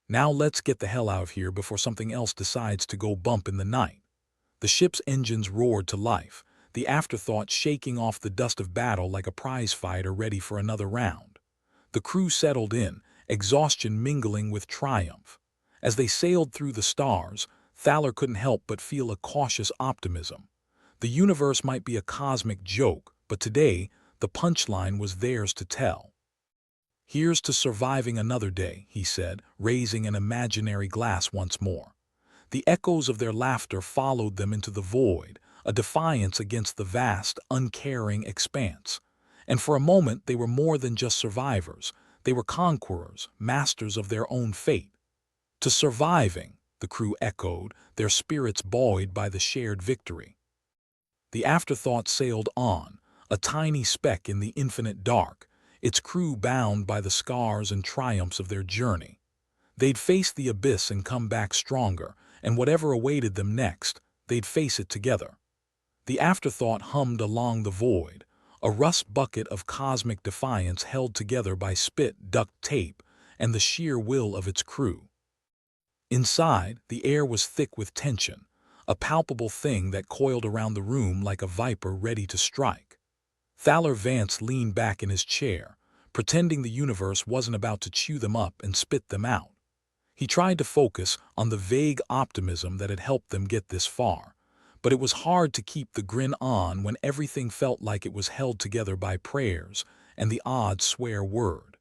Speaker 1: Now let's get the hell out of here before something else decides to go bump in the night." The ship's engines roared to life, the afterthought shaking off the dust of battle like a prize fighter ready for another round. The crew settled in, exhaustion mingling with triumph. As they sailed through the stars, Thaler couldn't help but feel a cautious optimism. The universe might be a cosmic joke, but today, the punchline was theirs to tell. "Here's to surviving another day," he said, raising an imaginary glass once more. The echoes of their laughter followed them into the void, a defiance against the vast, uncaring expanse. And for a moment they were more than just survivors. They were conquerors, masters of their own fate. To surviving, the crew echoed, their spirits buoyed by the shared victory. The Afterthought sailed on, a tiny speck in the infinite dark, its crew bound by the scars and triumphs of their journey. They'd face the abyss and come back stronger, and whatever awaited them next, they'd face it together. The Afterthought hummed along the void, a rust bucket of cosmic defiance held together by spit, duct tape, and the sheer will of its crew. Inside, the air was thick with tension, a palpable thing that coiled around the room like a viper ready to strike. Thaler Vance leaned back in his chair, pretending the universe wasn't about to chew them up and spit them out. He tried to focus on the vague optimism that had helped them get this far, but it was hard to keep the grin on when everything felt like it was held together by prayers and the odd swear word.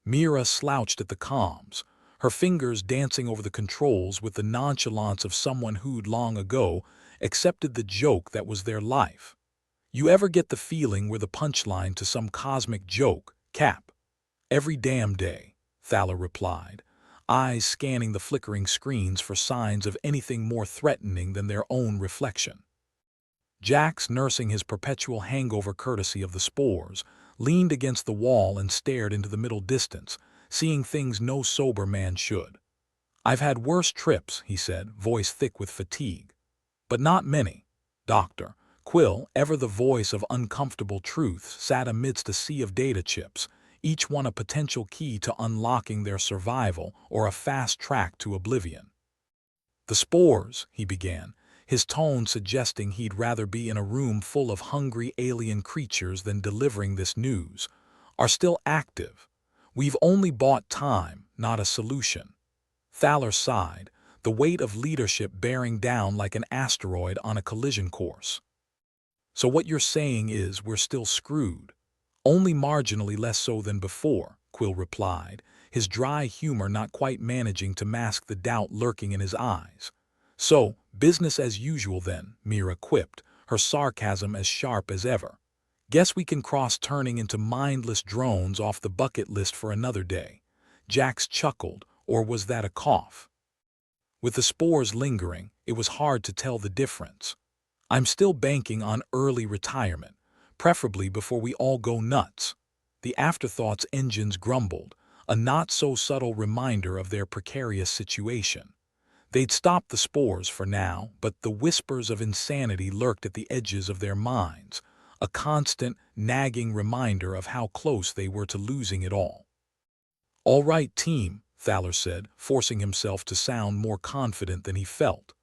Speaker 1: Mira slouched at the comms, her fingers dancing over the controls with the nonchalance of someone who'd long ago accepted the joke that was their life. You ever get the feeling we're the punchline to some cosmic joke, Cap? Every damn day, Thaler replied, eyes scanning the flickering screens for signs of anything more threatening than their own reflection. Jax, nursing his perpetual hangover courtesy of the spores, leaned against the wall and stared into the middle distance, seeing things no sober man should. "I've had worse trips," he said, voice thick with fatigue. "But not many, Doctor." Quill, ever the voice of uncomfortable truth, sat amidst a sea of data chips, each one a potential key to unlocking their survival or a fast track to oblivion. "The spores," he began, his tone suggesting he'd rather be in a room full of hungry alien creatures than delivering this news, "are still active. We've only bought time, not a solution." Thaler sighed, the weight of leadership bearing down like an asteroid on a collision course. "So what you're saying is we're still screwed?" "Only marginally less so than before," Quill replied, his dry humor not quite managing to mask the doubt lurking in his eyes. "So, business as usual then," Mira quipped, her sarcasm as sharp as ever. "Guess we can cross turning into mindless drones off the bucket list for another day." Jax chuckled, or was that a cough? With the spores lingering, it was hard to tell the difference. "I'm still banking on early retirement, preferably before we all go nuts." The Afterthought's engines grumbled, a not-so-subtle reminder of their precarious situation. They'd stopped the spores for now, but the whispers of insanity lurked at the edges of their minds, a constant, nagging reminder of how close they were to losing it all. "All right, team," Thaler said, forcing himself to sound more confident than he felt.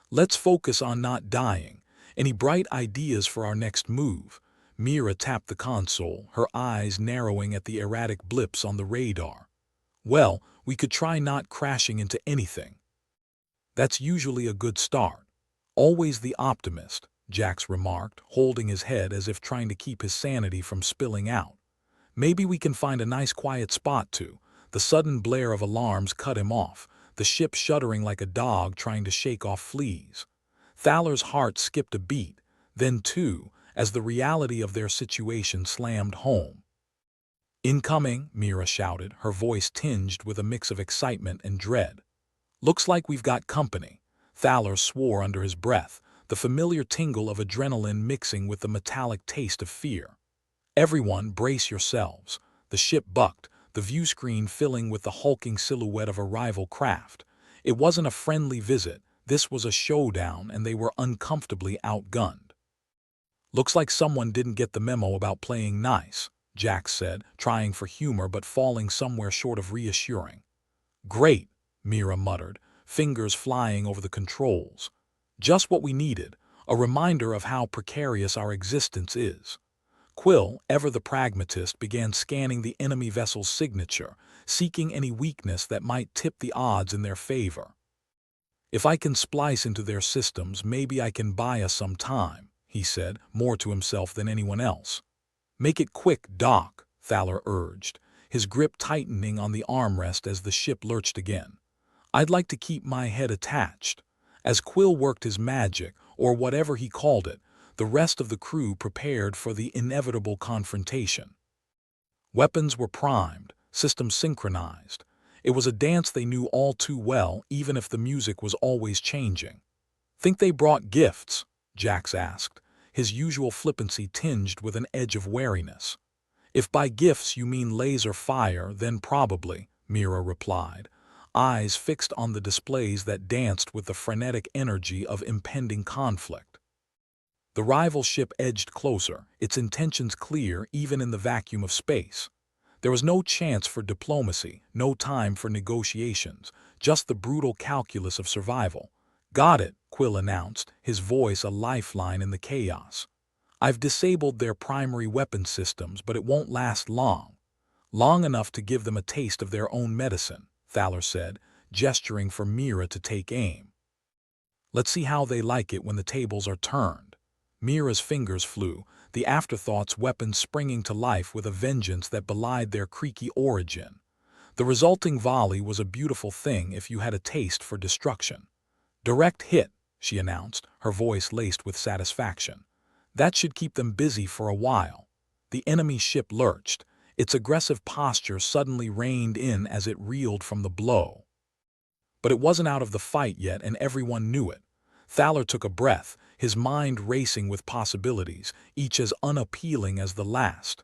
Speaker 1: "Let's focus on not dying. Any bright ideas for our next move?" Mira tapped the console, her eyes narrowing at the erratic blips on the radar. "Well, we could try not crashing into anything." "That's usually a good start. Always the optimist," Jax remarked, holding his head as if trying to keep his sanity from spilling out. "Maybe we can find a nice quiet spot too." The sudden blare of alarms cut him off, the ship shuddering like a dog trying to shake off fleas. Thaler's heart skipped a beat, then two, as the reality of their situation slammed home. "Incoming," Mira shouted, her voice tinged with a mix of excitement and dread. "Looks like we've got company." Thaler swore under his breath, the familiar tingle of adrenaline mixing with the metallic taste of fear. "Everyone, brace yourselves." The ship bucked, the view screen filling with the hulking silhouette of a rival craft. It wasn't a friendly visit. This was a showdown, and they were uncomfortably outgunned. "Looks like someone didn't get the memo about playing nice," Jax said, trying for humor but falling somewhere short of reassuring. "Great," Mira muttered, fingers flying over the controls. "Just what we needed, a reminder of how precarious our existence is." Quill, ever the pragmatist, began scanning the enemy vessel's signature, seeking any weakness that might tip the odds in their favor. "If I can splice into their systems, maybe I can buy us some time," he said, more to himself than anyone else. "Make it quick, Doc," Thaler urged, his grip tightening on the armrest as the ship lurched again. "I'd like to keep my head attached." As Quill worked his magic, or whatever he called it, the rest of the crew prepared for the inevitable confrontation. Weapons were primed, systems synchronized. It was a dance they knew all too well, even if the music was always changing. "Think they brought gifts?" Jax asked, his usual flippancy tinged with an edge of wariness. "If by gifts you mean laser fire, then probably," Mira replied, eyes fixed on the displays that danced with the frenetic energy of impending conflict. The rival ship edged closer, its intentions clear even in the vacuum of space. There was no chance for diplomacy, no time for negotiations, just the brutal calculus of survival. "Got it," Quill announced, his voice a lifeline in the chaos. "I've disabled their primary weapon systems, but it won't last long. Long enough to give them a taste of their own medicine," Thaler said, gesturing for Mira to take aim. "Let's see how they like it when the tables are turned." Mira's fingers flew, the afterthoughts weapons springing to life with a vengeance that belied their creaky origin. The resulting volley was a beautiful thing if you had a taste for destruction. "Direct hit," she announced, her voice laced with satisfaction. "That should keep them busy for a while." The enemy ship lurched, its aggressive posture suddenly reined in as it reeled from the blow. But it wasn't out of the fight yet, and everyone knew it. Thaler took a breath, his mind racing with possibilities, each as unappealing as the last.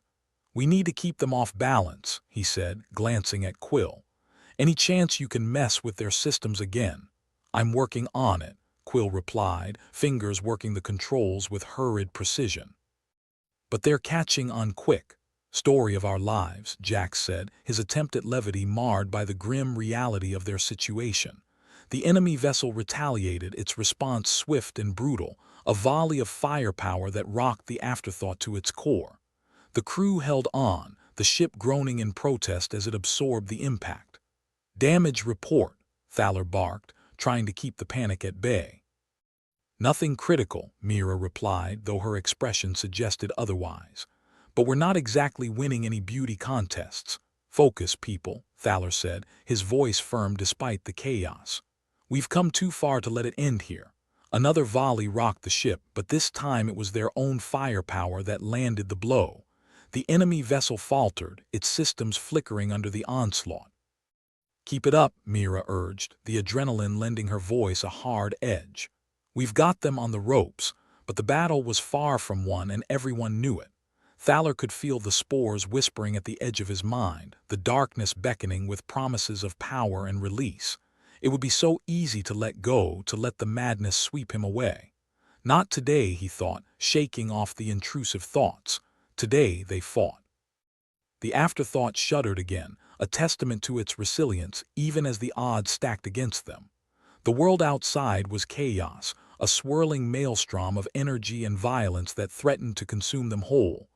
Speaker 1: "We need to keep them off balance," he said, glancing at Quill. "Any chance you can mess with their systems again?" "I'm working on it," Quill replied, fingers working the controls with hurried precision. "But they're catching on quick." "Story of our lives," Jax said, his attempt at levity marred by the grim reality of their situation. The enemy vessel retaliated, its response swift and brutal, a volley of firepower that rocked the afterthought to its core. The crew held on, the ship groaning in protest as it absorbed the impact. "Damage report," Thaler barked, trying to keep the panic at bay. "Nothing critical," Mira replied, though her expression suggested otherwise. "But we're not exactly winning any beauty contests." "Focus, people," Thaler said, his voice firm despite the chaos. "We've come too far to let it end here." Another volley rocked the ship, but this time it was their own firepower that landed the blow. The enemy vessel faltered, its systems flickering under the onslaught. "Keep it up," Mira urged, the adrenaline lending her voice a hard edge. "We've got them on the ropes," but the battle was far from won, and everyone knew it. Thaler could feel the spores whispering at the edge of his mind, the darkness beckoning with promises of power and release. It would be so easy to let go, to let the madness sweep him away. Not today, he thought, shaking off the intrusive thoughts. Today they fought. The afterthought shuddered again, a testament to its resilience, even as the odds stacked against them. The world outside was chaos, a swirling maelstrom of energy and violence that threatened to consume them whole.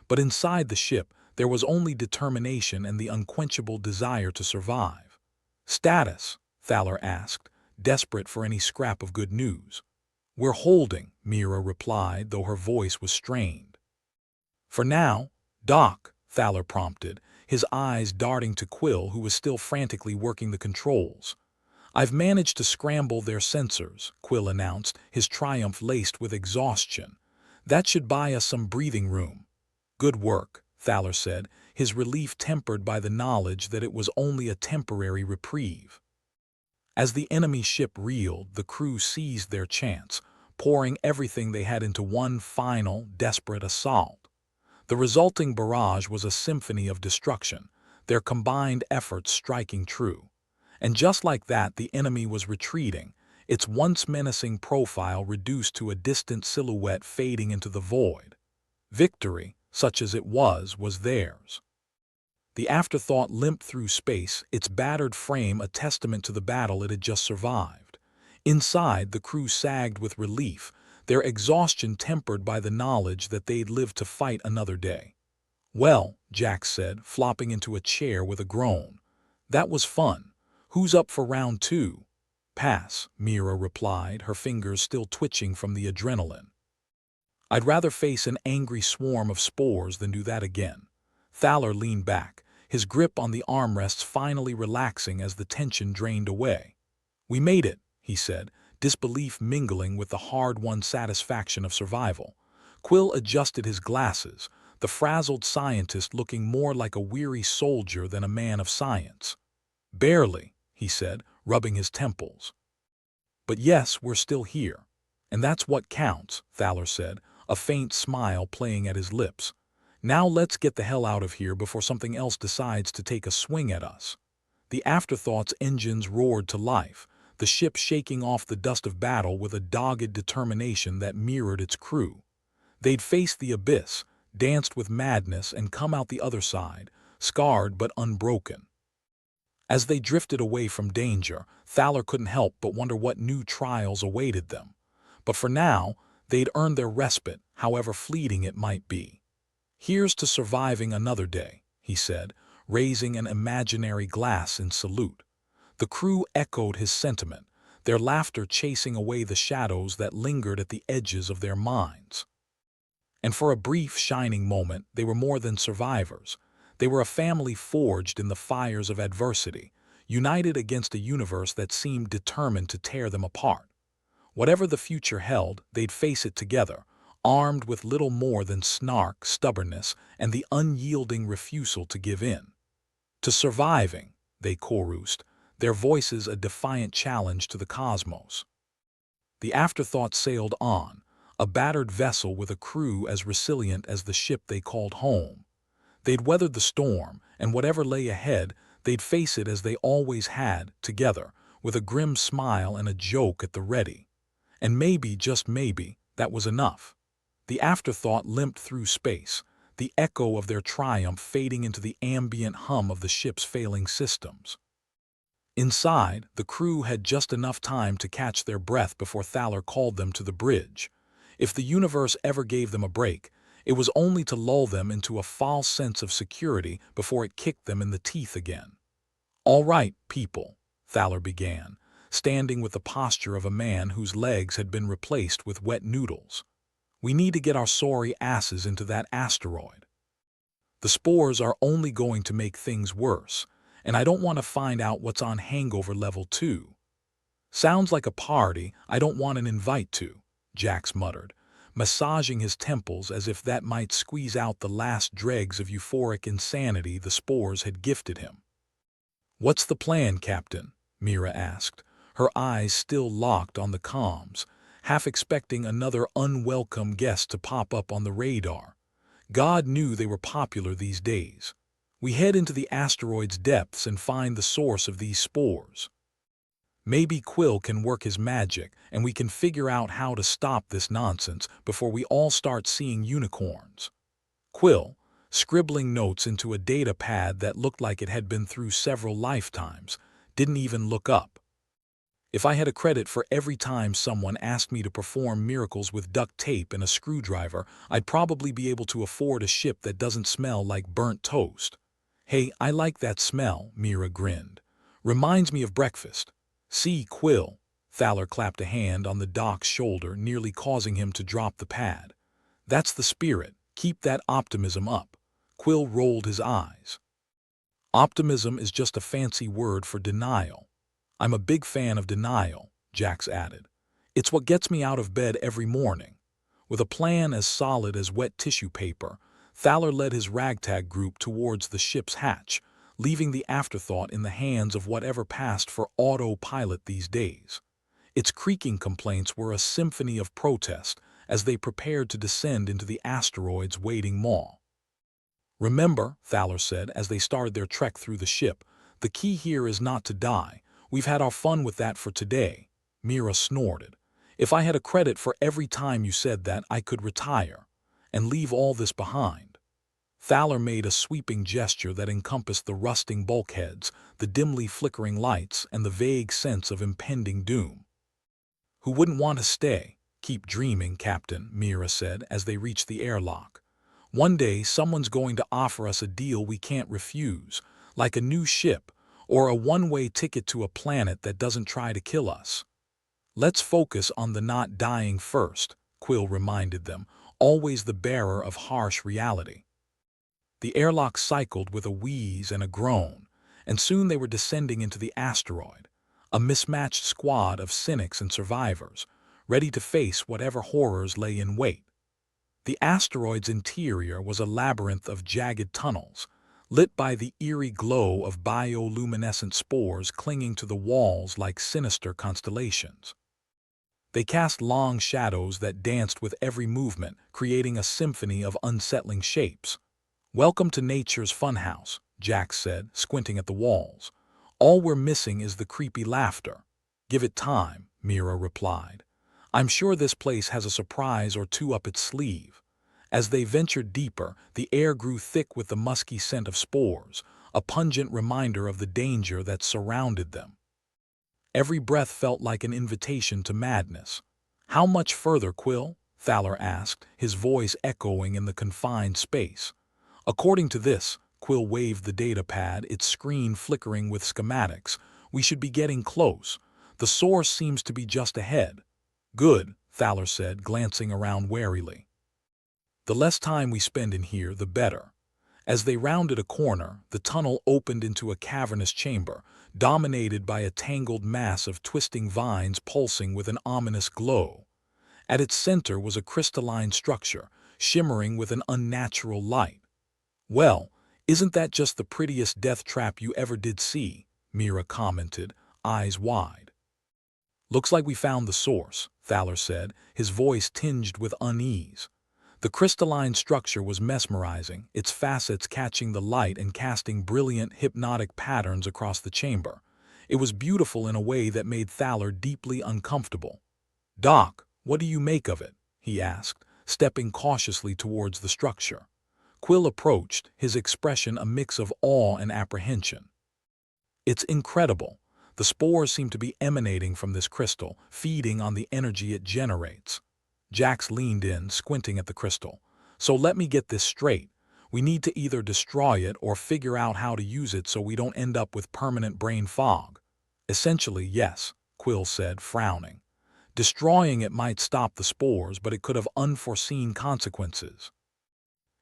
Speaker 1: But inside the ship, there was only determination and the unquenchable desire to survive. "Status?" Thaler asked, desperate for any scrap of good news. "We're holding," Mira replied, though her voice was strained. "For now, Doc," Thaler prompted, his eyes darting to Quill, who was still frantically working the controls. "I've managed to scramble their sensors," Quill announced, his triumph laced with exhaustion. "That should buy us some breathing room." "Good work," Thaler said, his relief tempered by the knowledge that it was only a temporary reprieve. As the enemy ship reeled, the crew seized their chance, pouring everything they had into one final, desperate assault. The resulting barrage was a symphony of destruction, their combined efforts striking true. And just like that, the enemy was retreating, its once menacing profile reduced to a distant silhouette fading into the void. Victory, such as it was theirs. The afterthought limped through space, its battered frame a testament to the battle it had just survived. Inside, the crew sagged with relief, their exhaustion tempered by the knowledge that they'd lived to fight another day. "Well," Jax said, flopping into a chair with a groan. "That was fun. Who's up for round 2? "Pass," Mira replied, her fingers still twitching from the adrenaline. "I'd rather face an angry swarm of spores than do that again." Thaler leaned back, his grip on the armrests finally relaxing as the tension drained away. "We made it," he said, disbelief mingling with the hard-won satisfaction of survival. Quill adjusted his glasses, the frazzled scientist looking more like a weary soldier than a man of science. Barely, he said, rubbing his temples. But yes, we're still here. And that's what counts, Thaler said, a faint smile playing at his lips. Now let's get the hell out of here before something else decides to take a swing at us. The Afterthought's engines roared to life, the ship shaking off the dust of battle with a dogged determination that mirrored its crew. They'd faced the abyss, danced with madness, and come out the other side, scarred but unbroken. As they drifted away from danger, Thaler couldn't help but wonder what new trials awaited them. But for now, they'd earned their respite, however fleeting it might be. Here's to surviving another day, he said, raising an imaginary glass in salute. The crew echoed his sentiment, their laughter chasing away the shadows that lingered at the edges of their minds. And for a brief, shining moment, they were more than survivors. They were a family forged in the fires of adversity, united against a universe that seemed determined to tear them apart. Whatever the future held, they'd face it together, armed with little more than snark, stubbornness, and the unyielding refusal to give in. To surviving, they chorused, their voices a defiant challenge to the cosmos. The Afterthought sailed on, a battered vessel with a crew as resilient as the ship they called home. They'd weathered the storm, and whatever lay ahead, they'd face it as they always had, together, with a grim smile and a joke at the ready. And maybe, just maybe, that was enough. The Afterthought limped through space, the echo of their triumph fading into the ambient hum of the ship's failing systems. Inside, the crew had just enough time to catch their breath before Thaler called them to the bridge. If the universe ever gave them a break, it was only to lull them into a false sense of security before it kicked them in the teeth again. "All right, people," Thaler began, standing with the posture of a man whose legs had been replaced with wet noodles. "We need to get our sorry asses into that asteroid. The spores are only going to make things worse, and I don't want to find out what's on hangover level 2. Sounds like a party I don't want an invite to," Jax muttered, massaging his temples as if that might squeeze out the last dregs of euphoric insanity the spores had gifted him. "What's the plan, Captain?" Mira asked, her eyes still locked on the comms, half expecting another unwelcome guest to pop up on the radar. God knew they were popular these days. "We head into the asteroid's depths and find the source of these spores. Maybe Quill can work his magic, and we can figure out how to stop this nonsense before we all start seeing unicorns." Quill, scribbling notes into a data pad that looked like it had been through several lifetimes, didn't even look up. "If I had a credit for every time someone asked me to perform miracles with duct tape and a screwdriver, I'd probably be able to afford a ship that doesn't smell like burnt toast." "Hey, I like that smell," Mira grinned. "Reminds me of breakfast." "See, Quill." Thaler clapped a hand on the doc's shoulder, nearly causing him to drop the pad. "That's the spirit. Keep that optimism up." Quill rolled his eyes. "Optimism is just a fancy word for denial." "I'm a big fan of denial," Jax added. "It's what gets me out of bed every morning." With a plan as solid as wet tissue paper, Thaler led his ragtag group towards the ship's hatch, leaving the Afterthought in the hands of whatever passed for autopilot these days. Its creaking complaints were a symphony of protest as they prepared to descend into the asteroid's waiting maw. "Remember," Thaler said as they started their trek through the ship, "the key here is not to die. We've had our fun with that for today." Mira snorted. "If I had a credit for every time you said that, I could retire and leave all this behind." Thaler made a sweeping gesture that encompassed the rusting bulkheads, the dimly flickering lights, and the vague sense of impending doom. "Who wouldn't want to stay? Keep dreaming, Captain," Mira said as they reached the airlock. "One day someone's going to offer us a deal we can't refuse, like a new ship or a one-way ticket to a planet that doesn't try to kill us." "Let's focus on the not dying first," Quill reminded them, always the bearer of harsh reality. The airlock cycled with a wheeze and a groan, and soon they were descending into the asteroid, a mismatched squad of cynics and survivors, ready to face whatever horrors lay in wait. The asteroid's interior was a labyrinth of jagged tunnels, lit by the eerie glow of bioluminescent spores clinging to the walls like sinister constellations. They cast long shadows that danced with every movement, creating a symphony of unsettling shapes. "Welcome to nature's funhouse," Jack said, squinting at the walls. "All we're missing is the creepy laughter." "Give it time," Mira replied. "I'm sure this place has a surprise or two up its sleeve." As they ventured deeper, the air grew thick with the musky scent of spores, a pungent reminder of the danger that surrounded them. Every breath felt like an invitation to madness. "How much further, Quill?" Thaler asked, his voice echoing in the confined space. "According to this," Quill waved the data pad, its screen flickering with schematics, "we should be getting close. The source seems to be just ahead." "Good," Thaler said, glancing around warily. "The less time we spend in here, the better." As they rounded a corner, the tunnel opened into a cavernous chamber, dominated by a tangled mass of twisting vines pulsing with an ominous glow. At its center was a crystalline structure, shimmering with an unnatural light. "Well, isn't that just the prettiest death trap you ever did see?" Mira commented, eyes wide. "Looks like we found the source," Thaler said, his voice tinged with unease. The crystalline structure was mesmerizing, its facets catching the light and casting brilliant, hypnotic patterns across the chamber. It was beautiful in a way that made Thaler deeply uncomfortable. "Doc, what do you make of it?" he asked, stepping cautiously towards the structure. Quill approached, his expression a mix of awe and apprehension. "It's incredible. The spores seem to be emanating from this crystal, feeding on the energy it generates." Jax leaned in, squinting at the crystal. "So let me get this straight. We need to either destroy it or figure out how to use it so we don't end up with permanent brain fog." "Essentially, yes," Quill said, frowning. "Destroying it might stop the spores, but it could have unforeseen consequences.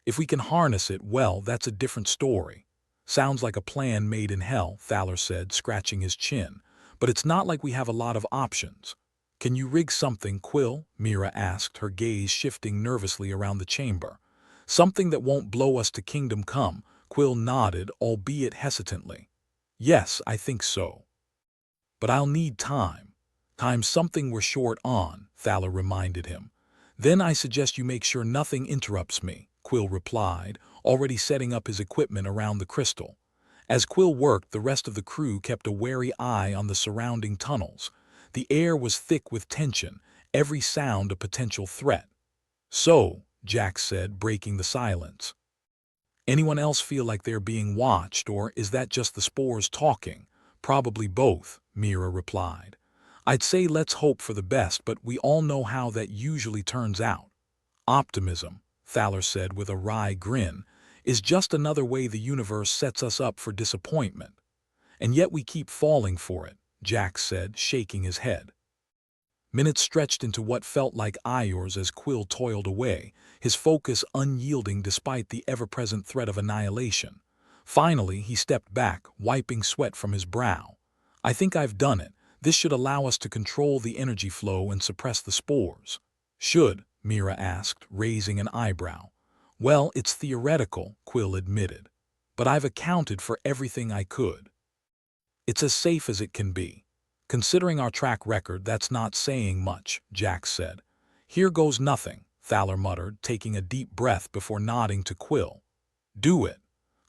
Speaker 1: If we can harness it, well, that's a different story." "Sounds like a plan made in hell," Thaler said, scratching his chin. "But it's not like we have a lot of options." "Can you rig something, Quill?" Mira asked, her gaze shifting nervously around the chamber. "Something that won't blow us to kingdom come." Quill nodded, albeit hesitantly. "Yes, I think so. But I'll need time." "Time's something we're short on," Thaler reminded him. "Then I suggest you make sure nothing interrupts me," Quill replied, already setting up his equipment around the crystal. As Quill worked, the rest of the crew kept a wary eye on the surrounding tunnels. The air was thick with tension, every sound a potential threat. "So," Jack said, breaking the silence, "anyone else feel like they're being watched, or is that just the spores talking?" "Probably both," Mira replied. "I'd say let's hope for the best, but we all know how that usually turns out." "Optimism," Thaler said with a wry grin, "is just another way the universe sets us up for disappointment. And yet we keep falling for it," Jack said, shaking his head. Minutes stretched into what felt like hours as Quill toiled away, his focus unyielding despite the ever-present threat of annihilation. Finally, he stepped back, wiping sweat from his brow. "I think I've done it. This should allow us to control the energy flow and suppress the spores." "Should?" Mira asked, raising an eyebrow. "Well, it's theoretical," Quill admitted. "But I've accounted for everything I could. It's as safe as it can be." "Considering our track record, that's not saying much," Jack said. "Here goes nothing," Thaler muttered, taking a deep breath before nodding to Quill. "Do it."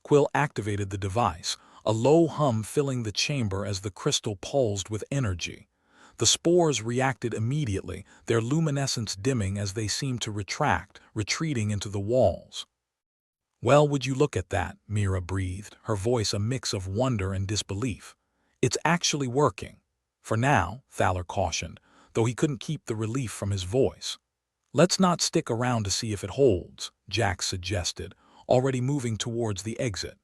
Speaker 1: Quill activated the device, a low hum filling the chamber as the crystal pulsed with energy. The spores reacted immediately, their luminescence dimming as they seemed to retract, retreating into the walls. "Well, would you look at that?" Mira breathed, her voice a mix of wonder and disbelief. "It's actually working." "For now," Thaler cautioned, though he couldn't keep the relief from his voice. "Let's not stick around to see if it holds," Jack suggested, already moving towards the exit.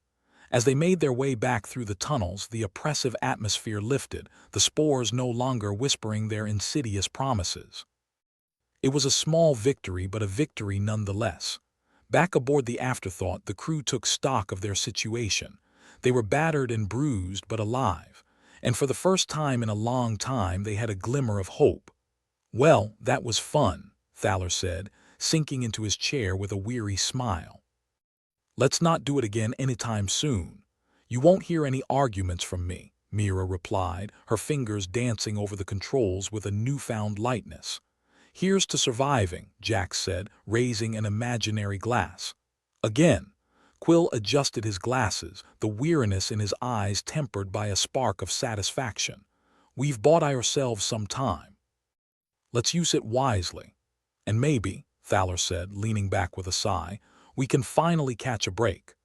Speaker 1: As they made their way back through the tunnels, the oppressive atmosphere lifted, the spores no longer whispering their insidious promises. It was a small victory, but a victory nonetheless. Back aboard the Afterthought, the crew took stock of their situation. They were battered and bruised, but alive. And for the first time in a long time, they had a glimmer of hope. "Well, that was fun," Thaler said, sinking into his chair with a weary smile. Let's not do it again anytime soon. You won't hear any arguments from me, Mira replied, her fingers dancing over the controls with a newfound lightness. Here's to surviving, Jax said, raising an imaginary glass. Again, Quill adjusted his glasses, the weariness in his eyes tempered by a spark of satisfaction. We've bought ourselves some time. Let's use it wisely. And maybe, Thaler said, leaning back with a sigh, we can finally catch a break.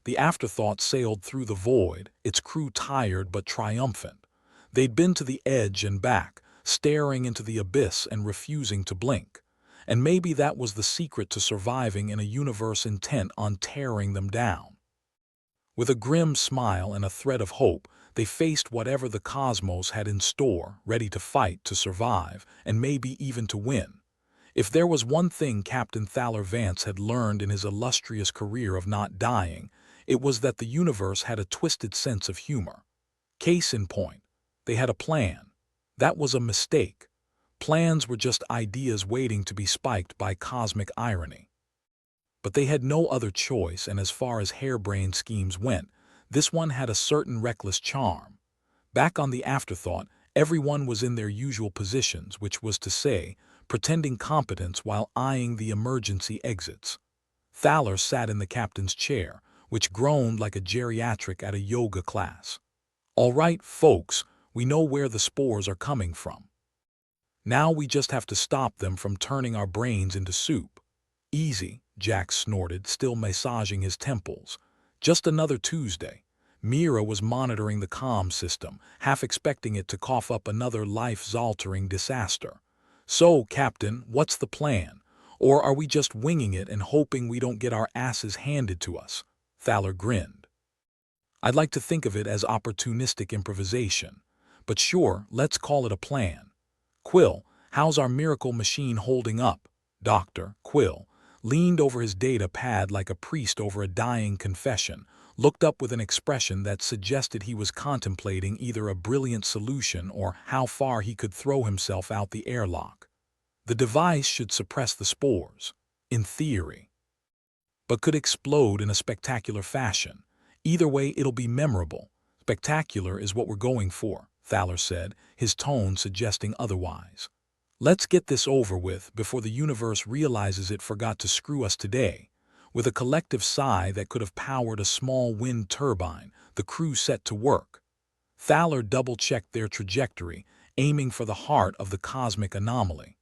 Speaker 1: The afterthought sailed through the void, its crew tired but triumphant. They'd been to the edge and back, staring into the abyss and refusing to blink. And maybe that was the secret to surviving in a universe intent on tearing them down. With a grim smile and a thread of hope, they faced whatever the cosmos had in store, ready to fight, to survive, and maybe even to win. If there was one thing Captain Thaler Vance had learned in his illustrious career of not dying, it was that the universe had a twisted sense of humor. Case in point, they had a plan. That was a mistake. Plans were just ideas waiting to be spiked by cosmic irony. But they had no other choice, and as far as harebrained schemes went, this one had a certain reckless charm. Back on the afterthought, everyone was in their usual positions, which was to say, pretending competence while eyeing the emergency exits. Thaler sat in the captain's chair, which groaned like a geriatric at a yoga class. All right, folks, we know where the spores are coming from. Now we just have to stop them from turning our brains into soup. Easy, Jack snorted, still massaging his temples. Just another Tuesday. Mira was monitoring the comm system, half expecting it to cough up another life-altering disaster. So, Captain, what's the plan? Or are we just winging it and hoping we don't get our asses handed to us? Thaler grinned. I'd like to think of it as opportunistic improvisation. But sure, let's call it a plan. Quill, how's our miracle machine holding up? Dr. Quill leaned over his data pad like a priest over a dying confession, looked up with an expression that suggested he was contemplating either a brilliant solution or how far he could throw himself out the airlock. The device should suppress the spores, in theory, but could explode in a spectacular fashion. Either way, it'll be memorable. Spectacular is what we're going for, Thaler said, his tone suggesting otherwise. Let's get this over with before the universe realizes it forgot to screw us today. With a collective sigh that could have powered a small wind turbine, the crew set to work. Thaler double-checked their trajectory, aiming for the heart of the cosmic anomaly.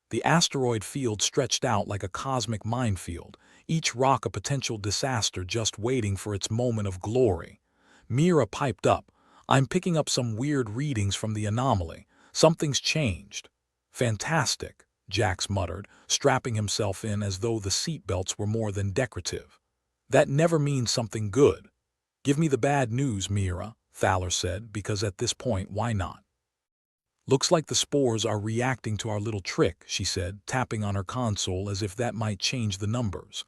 Speaker 1: The asteroid field stretched out like a cosmic minefield, each rock a potential disaster just waiting for its moment of glory. Mira piped up, I'm picking up some weird readings from the anomaly. Something's changed. Fantastic, Jax muttered, strapping himself in as though the seatbelts were more than decorative. That never means something good. Give me the bad news, Mira, Thaler said, because at this point, why not? Looks like the spores are reacting to our little trick, she said, tapping on her console as if that might change the numbers.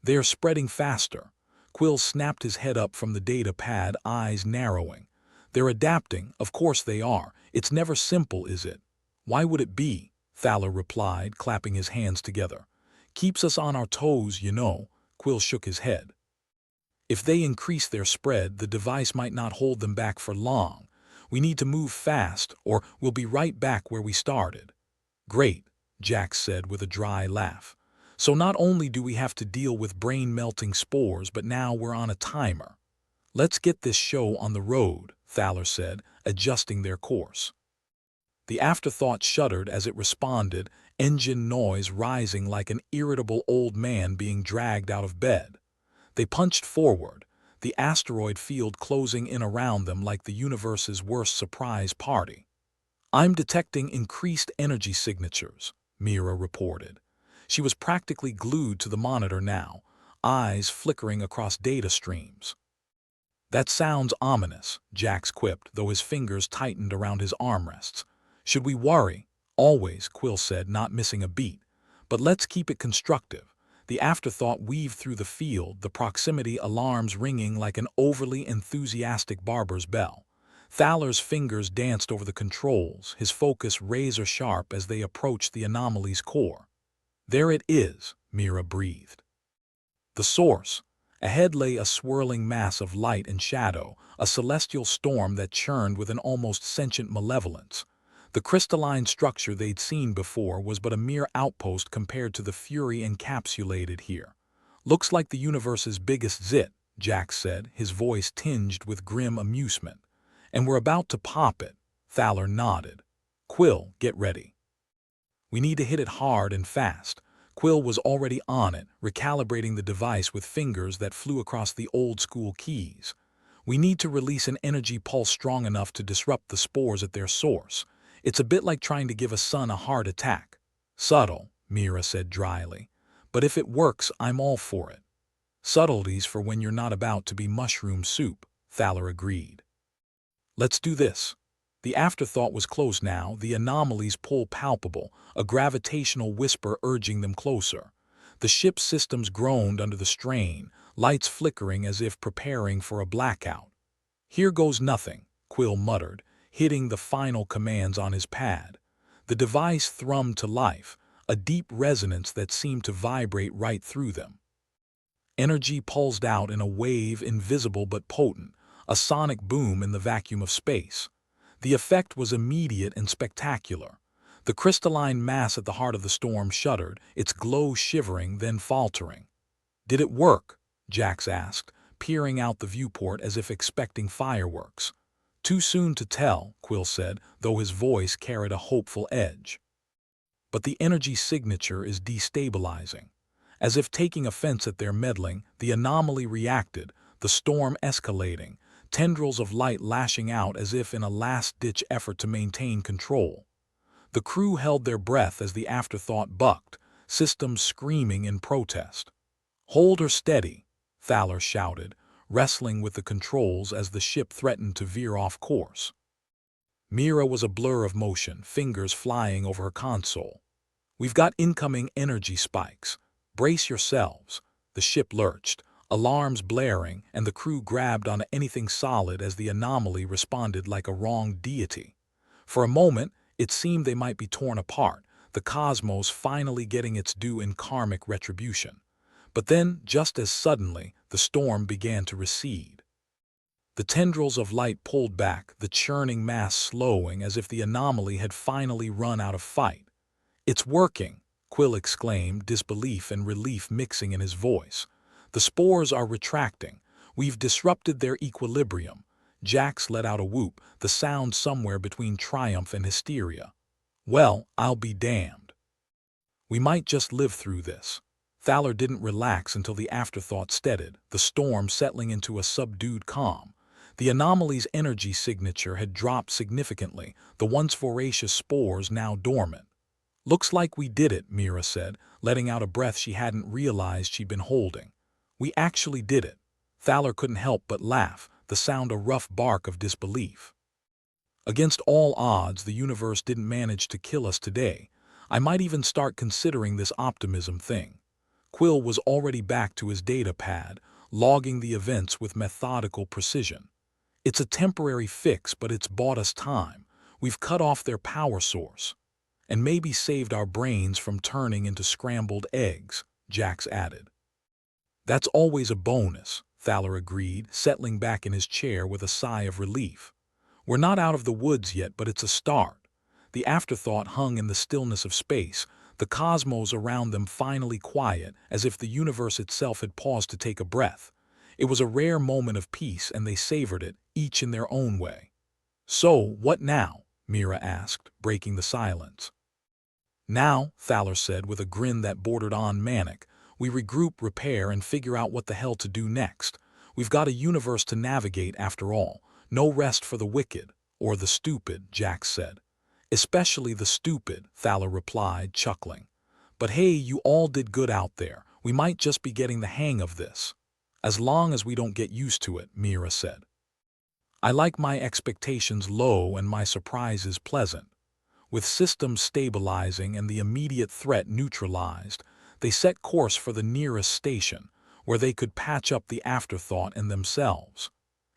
Speaker 1: They're spreading faster. Quill snapped his head up from the data pad, eyes narrowing. They're adapting, of course they are. It's never simple, is it? Why would it be? Thaler replied, clapping his hands together. Keeps us on our toes, you know. Quill shook his head. If they increase their spread, the device might not hold them back for long. We need to move fast, or we'll be right back where we started. Great, Jax said with a dry laugh. So not only do we have to deal with brain-melting spores, but now we're on a timer. Let's get this show on the road, Thaler said, adjusting their course. The afterthought shuddered as it responded, engine noise rising like an irritable old man being dragged out of bed. They punched forward, the asteroid field closing in around them like the universe's worst surprise party. I'm detecting increased energy signatures, Mira reported. She was practically glued to the monitor now, eyes flickering across data streams. That sounds ominous, Jax quipped, though his fingers tightened around his armrests. Should we worry? Always, Quill said, not missing a beat. But let's keep it constructive. The afterthought weaved through the field, the proximity alarms ringing like an overly enthusiastic barber's bell. Thaler's fingers danced over the controls, his focus razor-sharp as they approached the anomaly's core. There it is, Mira breathed. The source. Ahead lay a swirling mass of light and shadow, a celestial storm that churned with an almost sentient malevolence. The crystalline structure they'd seen before was but a mere outpost compared to the fury encapsulated here. "Looks like the universe's biggest zit," Jack said, his voice tinged with grim amusement. "And we're about to pop it." Thaler nodded. "Quill, get ready. We need to hit it hard and fast." Quill was already on it, recalibrating the device with fingers that flew across the old-school keys. "We need to release an energy pulse strong enough to disrupt the spores at their source. It's a bit like trying to give a sun a heart attack." "Subtle," Mira said dryly. "But if it works, I'm all for it." "Subtleties for when you're not about to be mushroom soup," Thaler agreed. "Let's do this." The afterthought was close now, the anomaly's pull palpable, a gravitational whisper urging them closer. The ship's systems groaned under the strain, lights flickering as if preparing for a blackout. "Here goes nothing," Quill muttered, hitting the final commands on his pad. The device thrummed to life, a deep resonance that seemed to vibrate right through them. Energy pulsed out in a wave invisible but potent, a sonic boom in the vacuum of space. The effect was immediate and spectacular. The crystalline mass at the heart of the storm shuddered, its glow shivering, then faltering. "Did it work?" Jax asked, peering out the viewport as if expecting fireworks. "Too soon to tell," Quill said, though his voice carried a hopeful edge. "But the energy signature is destabilizing." As if taking offense at their meddling, the anomaly reacted, the storm escalating, tendrils of light lashing out as if in a last-ditch effort to maintain control. The crew held their breath as the afterthought bucked, systems screaming in protest. "Hold her steady," Thaler shouted, wrestling with the controls as the ship threatened to veer off course. Mira was a blur of motion, fingers flying over her console. "We've got incoming energy spikes. Brace yourselves." The ship lurched, alarms blaring, and the crew grabbed onto anything solid as the anomaly responded like a wronged deity. For a moment, it seemed they might be torn apart, the cosmos finally getting its due in karmic retribution. But then, just as suddenly, the storm began to recede. The tendrils of light pulled back, the churning mass slowing as if the anomaly had finally run out of fight. "It's working," Quill exclaimed, disbelief and relief mixing in his voice. "The spores are retracting. We've disrupted their equilibrium." Jax let out a whoop, the sound somewhere between triumph and hysteria. "Well, I'll be damned. We might just live through this." Thaler didn't relax until the afterthought steadied, the storm settling into a subdued calm. The anomaly's energy signature had dropped significantly, the once voracious spores now dormant. "Looks like we did it," Mira said, letting out a breath she hadn't realized she'd been holding. "We actually did it." Thaler couldn't help but laugh, the sound a rough bark of disbelief. "Against all odds, the universe didn't manage to kill us today. I might even start considering this optimism thing." Quill was already back to his data pad, logging the events with methodical precision. "It's a temporary fix, but it's bought us time. We've cut off their power source. And maybe saved our brains from turning into scrambled eggs," Jax added. "That's always a bonus," Thaler agreed, settling back in his chair with a sigh of relief. "We're not out of the woods yet, but it's a start." The afterthought hung in the stillness of space, the cosmos around them finally quiet, as if the universe itself had paused to take a breath. It was a rare moment of peace, and they savored it, each in their own way. "So, what now?" Mira asked, breaking the silence. "Now," Thaler said with a grin that bordered on manic, "we regroup, repair, and figure out what the hell to do next. We've got a universe to navigate after all. No rest for the wicked, or the stupid," Jax said. "Especially the stupid," Thaler replied, chuckling. "But hey, you all did good out there. We might just be getting the hang of this." "As long as we don't get used to it," Mira said. "I like my expectations low and my surprises pleasant." With systems stabilizing and the immediate threat neutralized, they set course for the nearest station, where they could patch up the afterthought and themselves.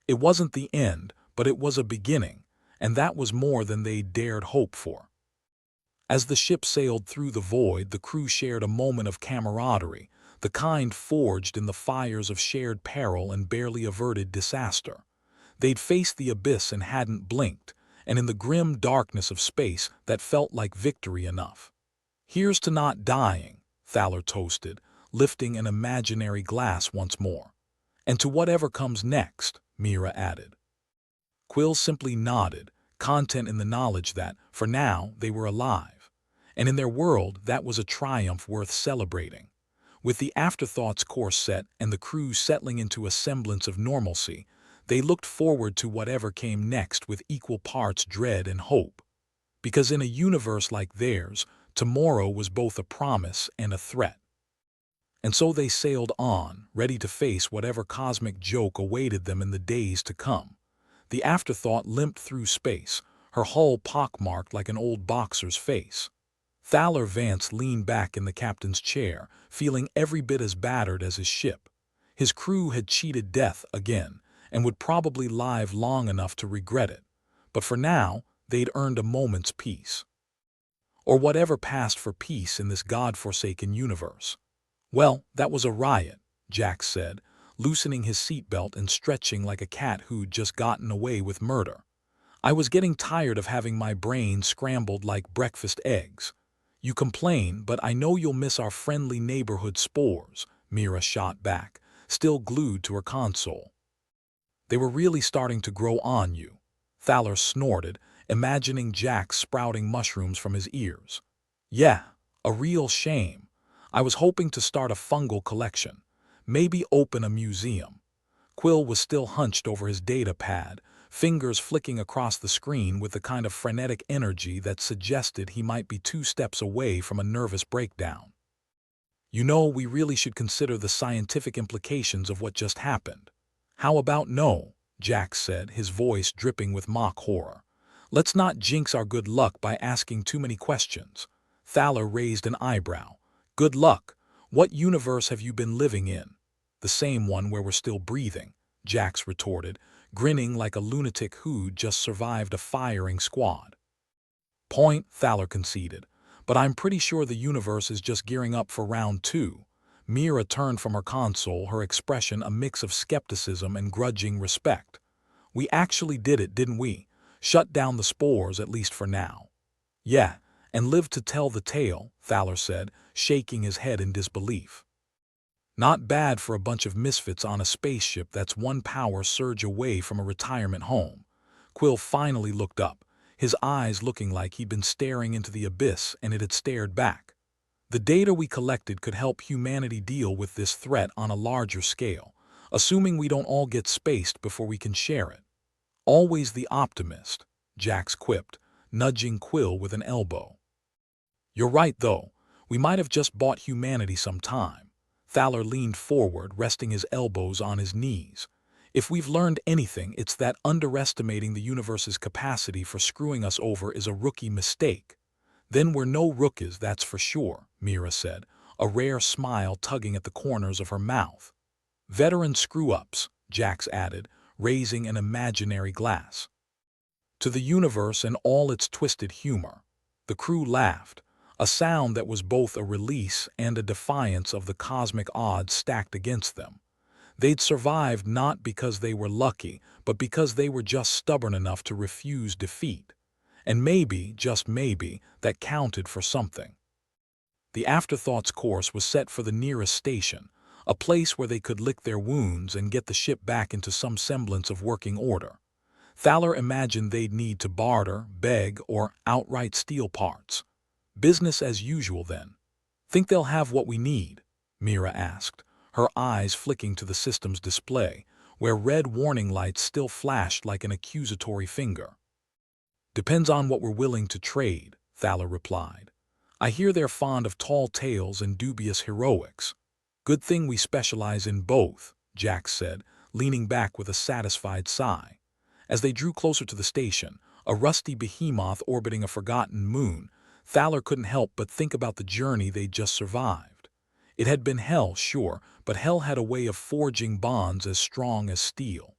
Speaker 1: It wasn't the end, but it was a beginning, and that was more than they dared hope for. As the ship sailed through the void, the crew shared a moment of camaraderie, the kind forged in the fires of shared peril and barely averted disaster. They'd faced the abyss and hadn't blinked, and in the grim darkness of space that felt like victory enough. "Here's to not dying," Thaler toasted, lifting an imaginary glass once more. "And to whatever comes next," Mira added. Quill simply nodded, content in the knowledge that, for now, they were alive. And in their world, that was a triumph worth celebrating. With the afterthoughts course set and the crew settling into a semblance of normalcy, they looked forward to whatever came next with equal parts dread and hope. Because in a universe like theirs, tomorrow was both a promise and a threat. And so they sailed on, ready to face whatever cosmic joke awaited them in the days to come. The afterthought limped through space, her hull pockmarked like an old boxer's face. Thaler Vance leaned back in the captain's chair, feeling every bit as battered as his ship. His crew had cheated death again, and would probably live long enough to regret it. But for now, they'd earned a moment's peace. Or whatever passed for peace in this God-forsaken universe. "Well, that was a riot," Jack said, loosening his seatbelt and stretching like a cat who'd just gotten away with murder. "I was getting tired of having my brain scrambled like breakfast eggs." "You complain, but I know you'll miss our friendly neighborhood spores," Mira shot back, still glued to her console. "They were really starting to grow on you," Thaler snorted, imagining Jack sprouting mushrooms from his ears. "Yeah, a real shame. I was hoping to start a fungal collection, maybe open a museum." Quill was still hunched over his data pad, fingers flicking across the screen with the kind of frenetic energy that suggested he might be 2 steps away from a nervous breakdown. "You know, we really should consider the scientific implications of what just happened." "How about no?" Jack said, his voice dripping with mock horror. "Let's not jinx our good luck by asking too many questions." Thaler raised an eyebrow. "Good luck? What universe have you been living in?" "The same one where we're still breathing," Jax retorted, grinning like a lunatic who'd just survived a firing squad. "Point," Thaler conceded, "but I'm pretty sure the universe is just gearing up for round 2. Mira turned from her console, her expression a mix of skepticism and grudging respect. "We actually did it, didn't we? Shut down the spores, at least for now." "Yeah, and lived to tell the tale," Thaler said, shaking his head in disbelief. "Not bad for a bunch of misfits on a spaceship that's one power surge away from a retirement home." Quill finally looked up, his eyes looking like he'd been staring into the abyss and it had stared back. "The data we collected could help humanity deal with this threat on a larger scale, assuming we don't all get spaced before we can share it." "Always the optimist," Jax quipped, nudging Quill with an elbow. "You're right, though. We might have just bought humanity some time." Thaler leaned forward, resting his elbows on his knees. "If we've learned anything, it's that underestimating the universe's capacity for screwing us over is a rookie mistake." "Then we're no rookies, that's for sure," Mira said, a rare smile tugging at the corners of her mouth. "Veteran screw-ups," Jax added, raising an imaginary glass. "To the universe and all its twisted humor." The crew laughed, a sound that was both a release and a defiance of the cosmic odds stacked against them. They'd survived not because they were lucky, but because they were just stubborn enough to refuse defeat. And maybe, just maybe, that counted for something. The afterthoughts course was set for the nearest station, a place where they could lick their wounds and get the ship back into some semblance of working order. Thaler imagined they'd need to barter, beg, or outright steal parts. Business as usual, then. "Think they'll have what we need?" Mira asked, her eyes flicking to the system's display, where red warning lights still flashed like an accusatory finger. "Depends on what we're willing to trade," Thaler replied. "I hear they're fond of tall tales and dubious heroics." "Good thing we specialize in both," Jax said, leaning back with a satisfied sigh. As they drew closer to the station, a rusty behemoth orbiting a forgotten moon, Thaler couldn't help but think about the journey they'd just survived. It had been hell, sure, but hell had a way of forging bonds as strong as steel.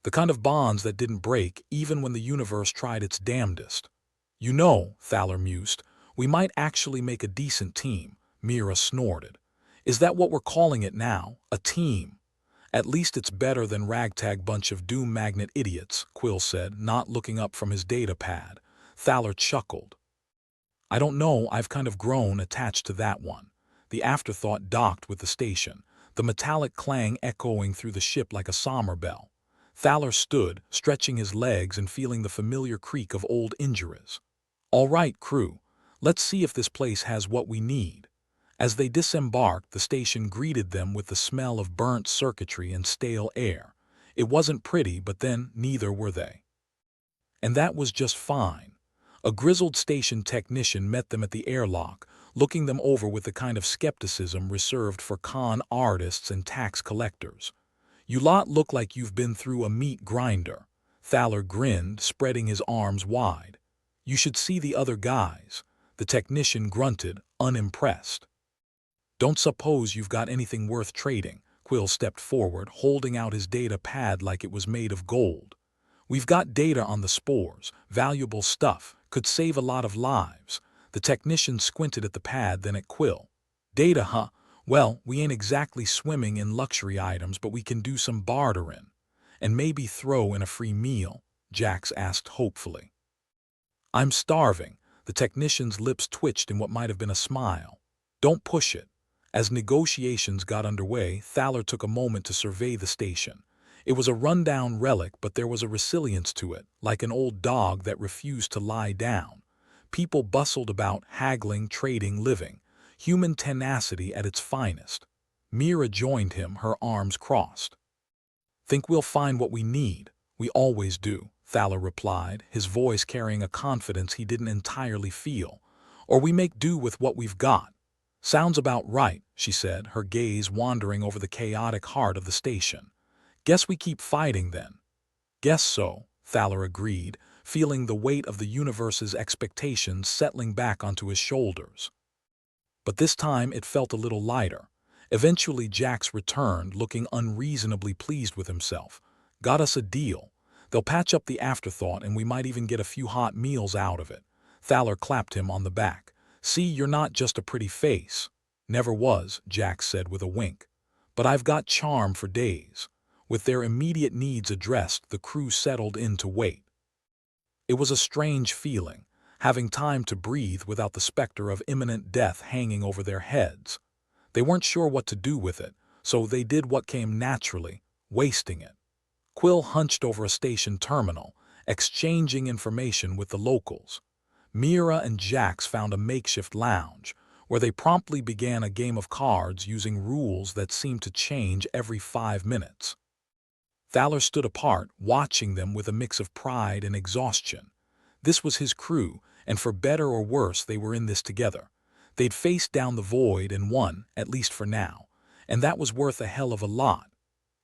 Speaker 1: The kind of bonds that didn't break even when the universe tried its damnedest. "You know," Thaler mused, "we might actually make a decent team," Mira snorted. Is that what we're calling it now? A team? At least it's better than ragtag bunch of doom magnet idiots, Quill said, not looking up from his data pad. Thaler chuckled. I don't know, I've kind of grown attached to that one. The afterthought docked with the station, the metallic clang echoing through the ship like a somber bell. Thaler stood, stretching his legs and feeling the familiar creak of old injuries. All right, crew, let's see if this place has what we need. As they disembarked, the station greeted them with the smell of burnt circuitry and stale air. It wasn't pretty, but then neither were they. And that was just fine. A grizzled station technician met them at the airlock, looking them over with the kind of skepticism reserved for con artists and tax collectors. You lot look like you've been through a meat grinder. Thaler grinned, spreading his arms wide. You should see the other guys. The technician grunted, unimpressed. Don't suppose you've got anything worth trading. Quill stepped forward, holding out his data pad like it was made of gold. We've got data on the spores, valuable stuff, could save a lot of lives. The technician squinted at the pad, then at Quill. Data, huh? Well, we ain't exactly swimming in luxury items, but we can do some bartering. And maybe throw in a free meal, Jax asked hopefully. I'm starving. The technician's lips twitched in what might have been a smile. Don't push it. As negotiations got underway, Thaler took a moment to survey the station. It was a rundown relic, but there was a resilience to it, like an old dog that refused to lie down. People bustled about, haggling, trading, living. Human tenacity at its finest. Mira joined him, her arms crossed. Think we'll find what we need? We always do, Thaler replied, his voice carrying a confidence he didn't entirely feel. Or we make do with what we've got. Sounds about right, she said, her gaze wandering over the chaotic heart of the station. Guess we keep fighting then. Guess so, Thaler agreed, feeling the weight of the universe's expectations settling back onto his shoulders. But this time it felt a little lighter. Eventually Jax returned, looking unreasonably pleased with himself. Got us a deal. They'll patch up the afterthought and we might even get a few hot meals out of it. Thaler clapped him on the back. See, you're not just a pretty face. Never was, Jax said with a wink. But I've got charm for days. With their immediate needs addressed, the crew settled in to wait. It was a strange feeling, having time to breathe without the specter of imminent death hanging over their heads. They weren't sure what to do with it, so they did what came naturally, wasting it. Quill hunched over a station terminal, exchanging information with the locals. Mira and Jax found a makeshift lounge, where they promptly began a game of cards using rules that seemed to change every 5 minutes. Thaler stood apart, watching them with a mix of pride and exhaustion. This was his crew, and for better or worse they were in this together. They'd faced down the void and won, at least for now, and that was worth a hell of a lot.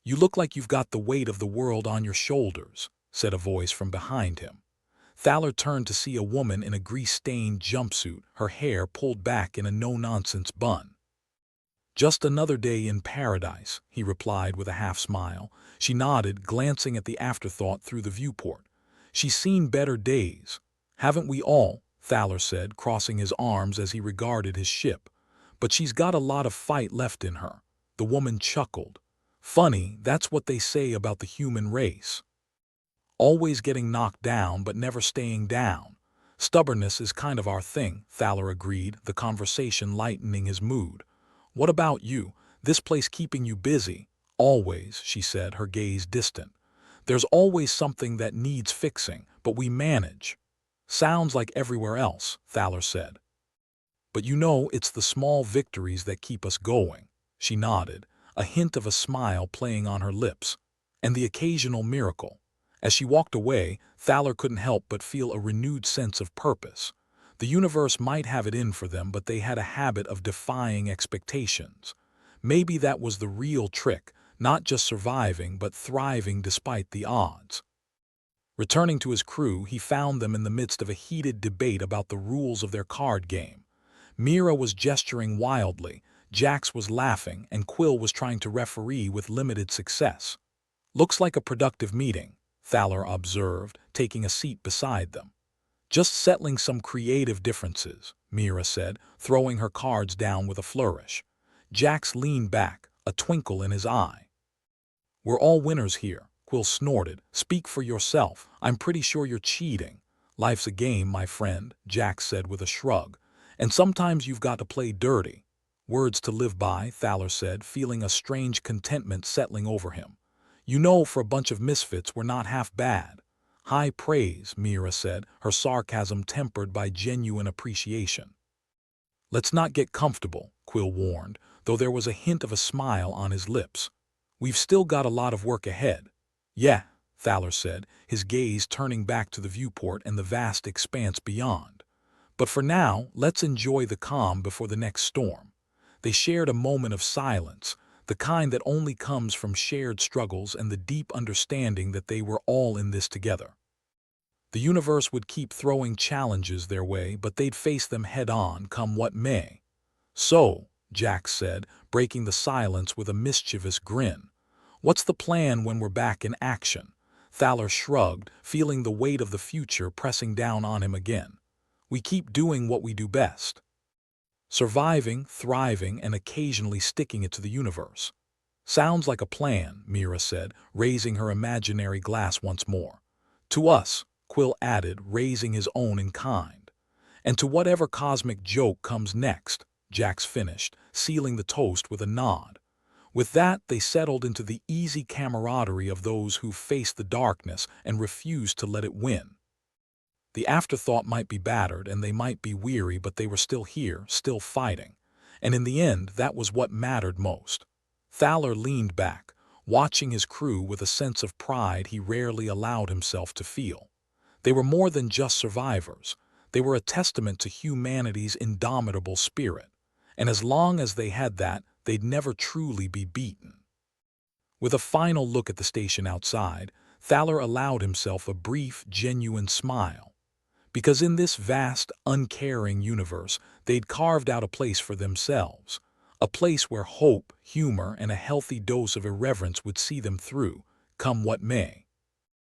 Speaker 1: You look like you've got the weight of the world on your shoulders, said a voice from behind him. Thaler turned to see a woman in a grease-stained jumpsuit, her hair pulled back in a no-nonsense bun. Just another day in paradise, he replied with a half-smile. She nodded, glancing at the afterthought through the viewport. She's seen better days. Haven't we all? Thaler said, crossing his arms as he regarded his ship. But she's got a lot of fight left in her. The woman chuckled. Funny, that's what they say about the human race. Always getting knocked down, but never staying down. Stubbornness is kind of our thing, Thaler agreed, the conversation lightening his mood. What about you? This place keeping you busy? Always, she said, her gaze distant. There's always something that needs fixing, but we manage. Sounds like everywhere else, Thaler said. But you know, it's the small victories that keep us going. She nodded, a hint of a smile playing on her lips. And the occasional miracle. As she walked away, Thaler couldn't help but feel a renewed sense of purpose. The universe might have it in for them, but they had a habit of defying expectations. Maybe that was the real trick, not just surviving, but thriving despite the odds. Returning to his crew, he found them in the midst of a heated debate about the rules of their card game. Mira was gesturing wildly, Jax was laughing, and Quill was trying to referee with limited success. Looks like a productive meeting, Thaler observed, taking a seat beside them. Just settling some creative differences, Mira said, throwing her cards down with a flourish. Jax leaned back, a twinkle in his eye. "We're all winners here," Quill snorted. "Speak for yourself. I'm pretty sure you're cheating." "Life's a game, my friend," Jax said with a shrug. "And sometimes you've got to play dirty." "Words to live by," Thaler said, feeling a strange contentment settling over him. "You know, for a bunch of misfits, we're not half bad." "High praise," Mira said, her sarcasm tempered by genuine appreciation. "Let's not get comfortable," Quill warned, though there was a hint of a smile on his lips. "We've still got a lot of work ahead." "Yeah," Thaler said, his gaze turning back to the viewport and the vast expanse beyond. "But for now, let's enjoy the calm before the next storm." They shared a moment of silence, the kind that only comes from shared struggles and the deep understanding that they were all in this together. The universe would keep throwing challenges their way, but they'd face them head-on, come what may. "So," Jax said, breaking the silence with a mischievous grin, "what's the plan when we're back in action?" Thaler shrugged, feeling the weight of the future pressing down on him again. "We keep doing what we do best. Surviving, thriving, and occasionally sticking it to the universe." "Sounds like a plan," Mira said, raising her imaginary glass once more. "To us," Quill added, raising his own in kind. "And to whatever cosmic joke comes next," Jax finished, sealing the toast with a nod. With that, they settled into the easy camaraderie of those who faced the darkness and refused to let it win. The afterthought might be battered and they might be weary, but they were still here, still fighting. And in the end, that was what mattered most. Thaler leaned back, watching his crew with a sense of pride he rarely allowed himself to feel. They were more than just survivors. They were a testament to humanity's indomitable spirit. And as long as they had that, they'd never truly be beaten. With a final look at the station outside, Thaler allowed himself a brief, genuine smile. Because in this vast, uncaring universe, they'd carved out a place for themselves. A place where hope, humor, and a healthy dose of irreverence would see them through, come what may.